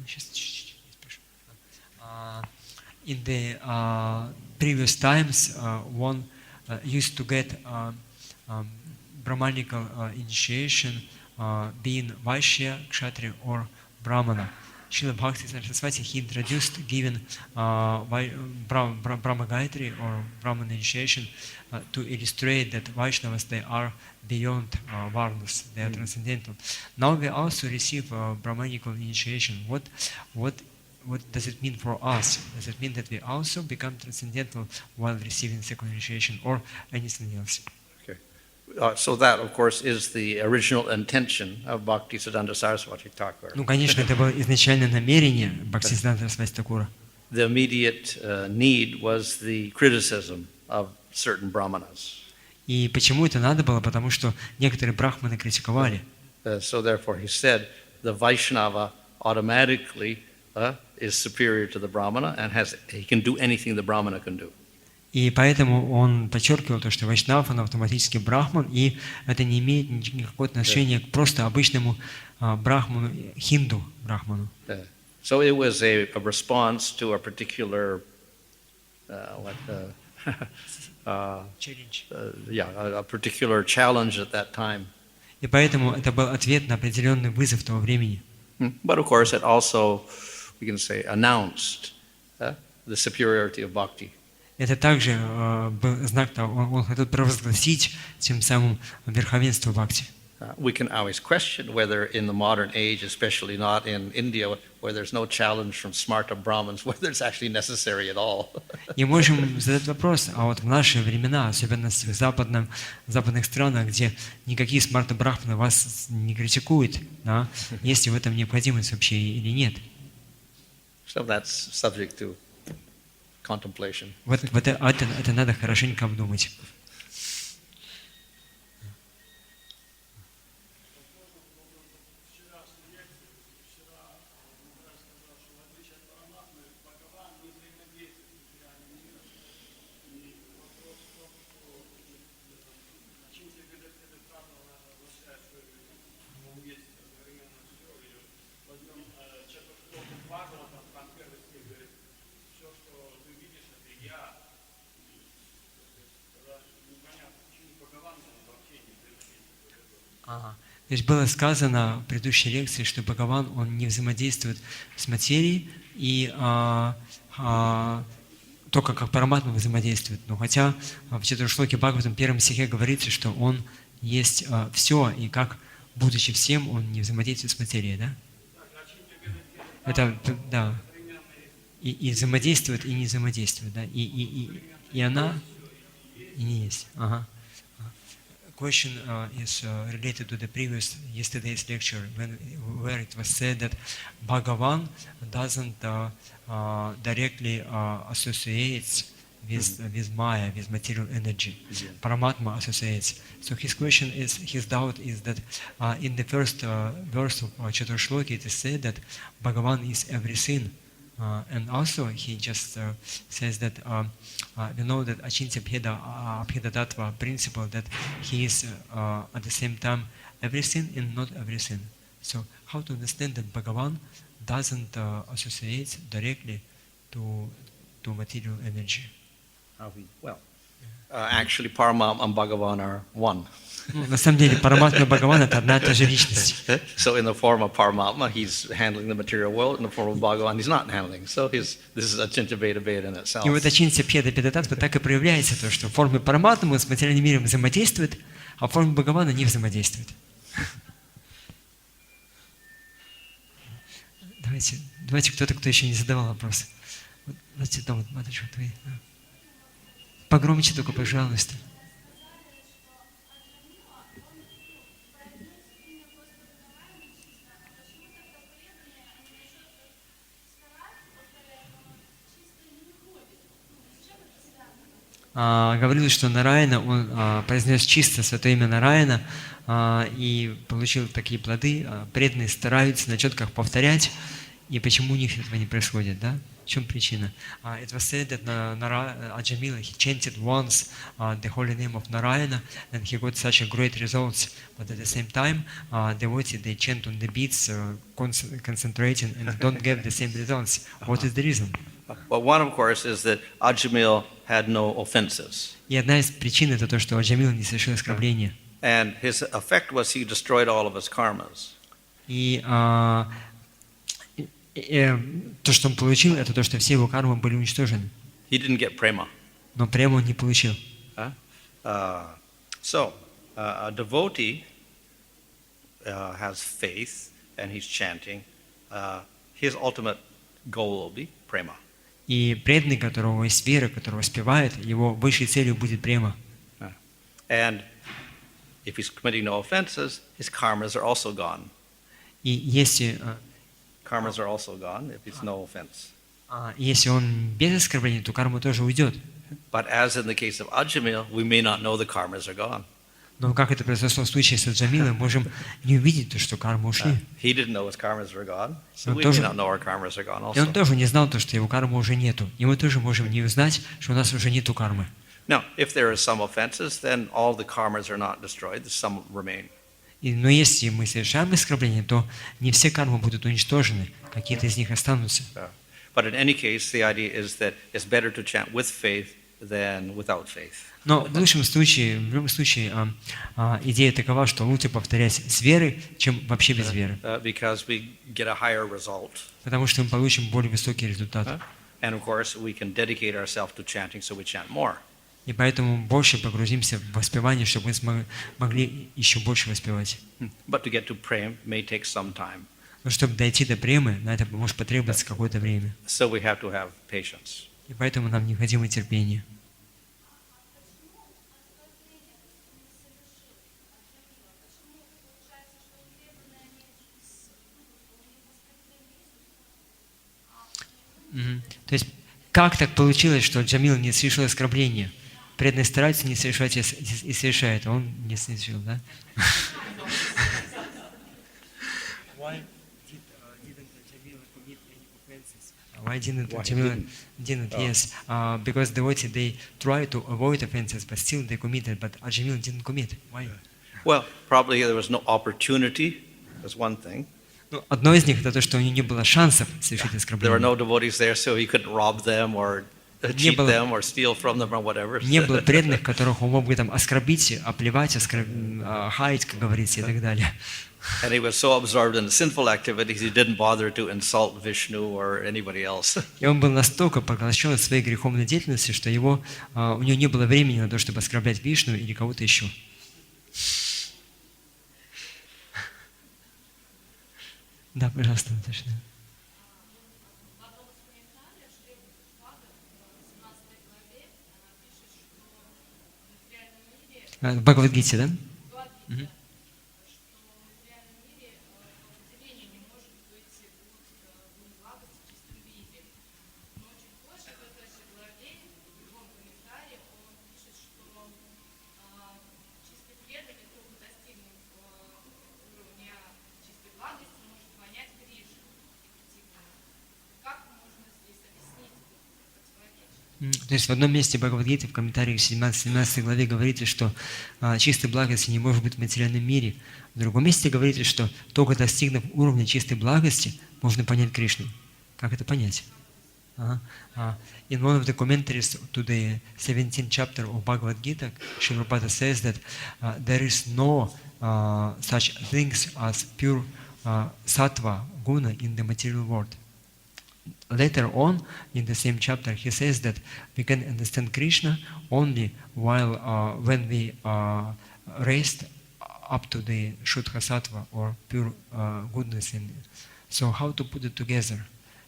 Сейчас чуть-чуть спрошу. In the previous times, one used to get Brahmanical initiation being Vaishya, Kshatriya or Brahmana. Srila Bhakti Saraswati, he introduced giving Brahma Gayatri or Brahman initiation to illustrate that Vaishnavas, they are beyond Varnas, they are transcendental. Now we also receive Brahmanical initiation. What does it mean for us? Does it mean that we also become transcendental while receiving second initiation or anything else? Okay. So that, of course, is the original intention of Bhaktisiddhanta Saraswati Thakur. Ну, конечно, это было изначальное намерение Бхактисиддханта Сарасвати Thakura. The immediate need was the criticism of certain brahmanas. И почему это надо было? Потому что некоторые брахманы критиковали. So therefore he said the Vaishnava automatically is superior to the Brahmana and he can do anything the Brahmana can do. И поэтому он подчеркивал то, что Вайшнав, он автоматически брахман, и это не имеет никакого отношения к просто обычному брахману, хинду брахману. So it was a response to a particular a particular challenge at that time. И поэтому это был ответ на определенный вызов того времени. But of course it also, we can say, announced the superiority of bhakti. Это также был знак того, он хотел провозгласить тем самым верховенство бхакти. We can always question whether in the modern age, especially not in India, where there's no challenge from smarta Brahmins, whether it's actually necessary at all. И можем задать вопрос, а вот в наши времена, особенно в западных странах, где никакие смарта брахманы вас не критикуют, да, есть ли в этом необходимость вообще или нет? So that's subject to contemplation. Это надо хорошенько обдумать. То есть было сказано в предыдущей лекции, что Бхагаван, он не взаимодействует с материей, и только как Параматма взаимодействует. Но хотя в Четваршлоке Бхагаватам, первом стихе говорится, что он есть все, и как, будучи всем, он не взаимодействует с материей, да? Это, да. И взаимодействует, и не взаимодействует, да? И она, и не есть. Ага. question is related to the previous yesterday's lecture, where it was said that Bhagavan doesn't directly associates with Maya, with material energy. Paramatma associates. So his question is, his doubt is that in the first verse of Chaturshloki it is said that Bhagavan is everything. And also he just says that we know that Achintya Bheda Tattva principle, that he is at the same time everything and not everything. So how to understand that Bhagavan doesn't associate directly to material energy? Well, actually, Paramatma and Bhagavan are one. На самом деле, Параматма и Бхагаван — это одна и та же личность. So in the form of Paramatma, he's handling the material world. In the form of Bhagavan, he's not handling. So this is Achintya Bheda Bheda in itself. И вот Ачинтя Бхеда Бхеда Таттва так и проявляется, то, что в форме Параматмы он с материальным миром взаимодействует, а в форме Бхагавана не взаимодействует. Давайте кто-то, кто еще не задавал вопрос. Вот там вот, матушка, твои. Погромче только, пожалуйста. Говорилось, что Нараяна, он произнес чисто святое имя Нараяна и получил такие плоды. Преданные стараются на четках повторять. И почему у них этого не происходит, да? В чем причина? It was said that Ajamila, he chanted once the holy name of Narayana and he got such a great results. But at the same time, devotees, they chant on the beats, concentrating and don't get the same results. What is the reason? Well, one, of course, is that Ajamil had no offenses. И одна из причин это то, что Аджамил не совершил оскорбления. And his effect was he destroyed all of his karmas. И то, что он получил, это то, что все его кармы были уничтожены. He didn't get prema. Но прему он не получил. So, a devotee has faith and he's chanting. His ultimate goal will be prema. И преданный, которого есть вера, который воспевает, его высшей целью будет према. And if he's committing no offenses, his karmas are also gone. И если Karmas are also gone if it's no offense. Если он без оскорбления, то карма тоже уйдет. But as in the case of Ajamil, we may not know the karmas are gone. Но как это произошло в случае с Аджамилом, можем не увидеть то, что кармы ушли. He didn't know his karmas were gone, so we may not know our karmas are gone also. И он тоже не знал то, что его кармы уже нету. И мы тоже можем не узнать, что у нас уже нету кармы. Now, if there are some offenses, then all the karmas are not destroyed; some remain. Но если мы совершаем оскорбление, то не все кармы будут уничтожены, какие-то из них останутся. But in any case, the idea is that it's better to chant with faith than without faith. Но в любом случае, идея такова, что лучше повторять с верой, чем вообще без веры. Because we get a higher result. Потому что мы получим более высокий результат. And of course, we can dedicate ourselves to chanting, so we chant more. И поэтому больше погрузимся в воспевание, чтобы мы могли еще больше воспевать. But to get to prem may take some time. Но чтобы дойти до премы, на это может потребоваться какое-то время. So we have to have patience. И поэтому нам необходимо терпение. То есть, как так получилось, что Джамил не совершил оскорбления? Преданные стараются не совершать и совершают, а он не совершил, да? Why didn't Jamil didn't? Yes, because the devotee they try to avoid offenses, but still they committed. But Ajamil didn't commit. Why? Well, probably there was no opportunity. That's one thing. Ну, одно из них это то, что у него не было шансов совершить There were оскорбление. no devotees there, so he couldn't rob them or cheat them or steal from them or whatever. Не было преданных, которых он мог бы там оскорбить, оплевать, хаять, как говорится, и так далее. And he was so absorbed in the sinful activities, he didn't bother to insult Vishnu or anybody else. И он был настолько поглощен своей греховной деятельностью, что у него не было времени на то, чтобы оскорблять Вишну или кого-то еще. Да, пожалуйста, Наташа. В Бхагавад-гите, да? Мгм. То есть в одном месте Бхагавад-гиты в комментарии к 17 главе говорится, что чистой благости не может быть в материальном мире. В другом месте говорится, что только достигнув уровня чистой благости, можно понять Кришну. Как это понять? In one of the commentaries to the 17th chapter of Bhagavad Gita, Srila Prabhupada says that there is no such things as pure sattva guna in the material world. Later on, in the same chapter, he says that we can understand Krishna only while when we are raised up to the Shuddha Sattva or pure goodness. So how to put it together?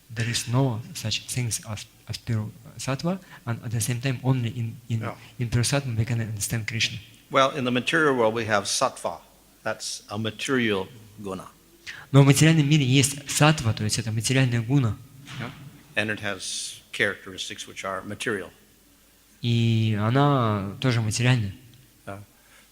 There is no such things as pure Sattva, and at the same time, only in pure Sattva we can understand Krishna. Well, in the material world we have sattva. That's a material guna. Но в материальном мире есть саттва, то есть это материальная гуна. And it has characteristics which are material. И она тоже материальная.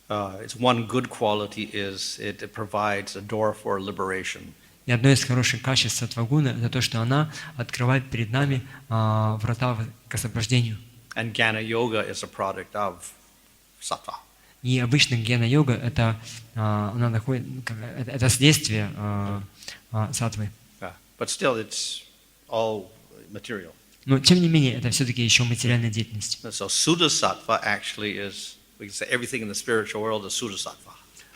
Its one good quality is it provides a door for liberation. И одно из хороших качеств саттвагуны – это то, что она открывает перед нами врата к освобождению. And Jnana Yoga is a product of sattva. И обычно гьяна-йога – это, она находит, это следствие саттвы. But still it's all material. Но, тем не менее, это все-таки еще материальная деятельность. So Suddha Sattva actually is, we can say everything in the spiritual world is Suddha Sattva.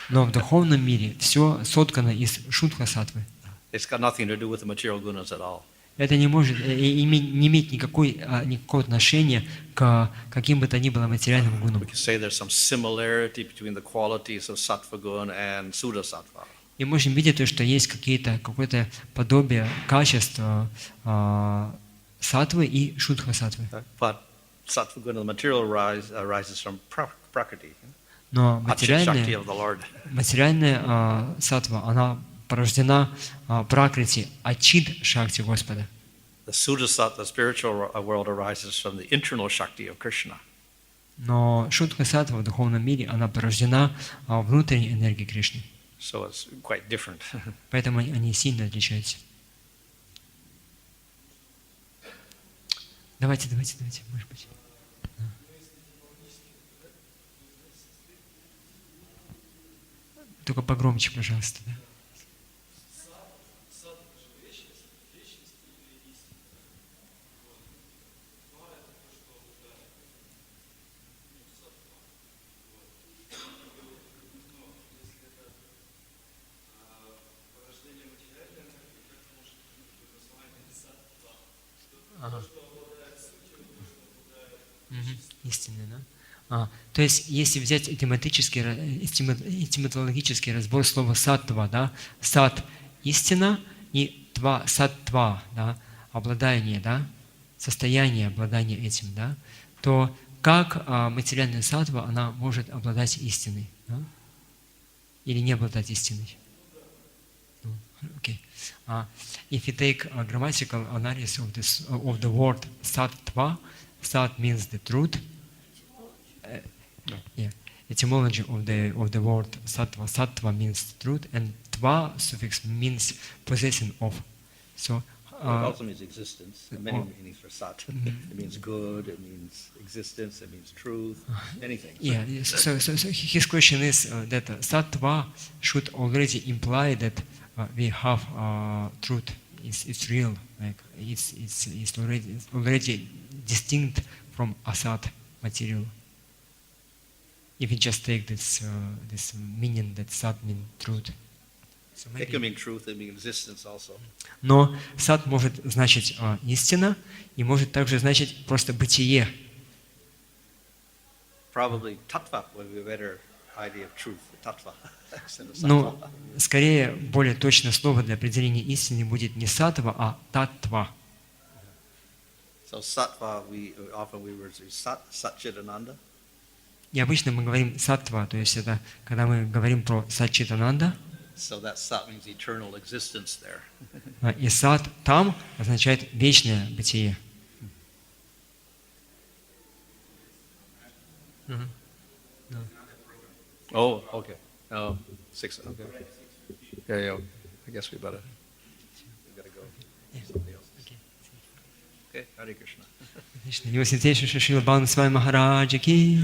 Но в духовном мире все соткано из шудха-саттвы. It's got nothing to do with the material gunas at all. Это не может, не иметь никакого отношения к каким бы то ни было материальным гунам. We can say there's some similarity between the qualities of Sattva Guna and Suddha Sattva. И можем видеть то, что есть какое-то подобие качеств саттвы и шудха-саттвы. But Sattva Guna, the material arises from Prakriti. Но Shakti of the Lord. материальная саттва, она порождена пракрити, ачид шакти Господа. The Suddha Sattva, the spiritual world, arises from the internal Shakti of Krishna. Но шудха-саттва в духовном мире, она порождена внутренней энергией Кришны. So it's quite different. Поэтому они сильно отличаются. Давайте, может быть. Только погромче, пожалуйста. Да? Истинный, да? То есть, если взять этимологический разбор слова саттва, да, сат – истина, и тва – саттва, да, обладание, да, состояние обладания этим, да, то как материальная саттва, она может обладать истиной, да? Или не обладать истиной? Okay. If you take a grammatical analysis of the word sattva, sat means the truth. Etymology of the word sattva. Sattva means truth, and tva suffix means possession of. So it also means existence. There are many meanings for sat. It means good. It means existence. It means truth. Anything. Yeah. So his question is that sattva should already imply that we have truth. It's real. Like it's already distinct from asat material. If you just take this meaning that sat means truth. So it can mean truth, it means existence also. Но сат может значить истина и может также значить просто бытие. Probably tattva would be a better idea of truth. Tattva. Но скорее более точное слово для определения истины будет не саттва, а таттва. So sattva, we often refer to Satchidananda. И обычно мы говорим саттва, то есть это когда мы говорим про Саччитананда, So that sat means eternal existence there. и сат там означает вечное бытие. Oh, okay. Oh, 6. Okay. Yeah. I guess we gotta go. Somebody else. Okay. Hare Krishna. Его святейший Шрила Бхану Свами Махараджа ки.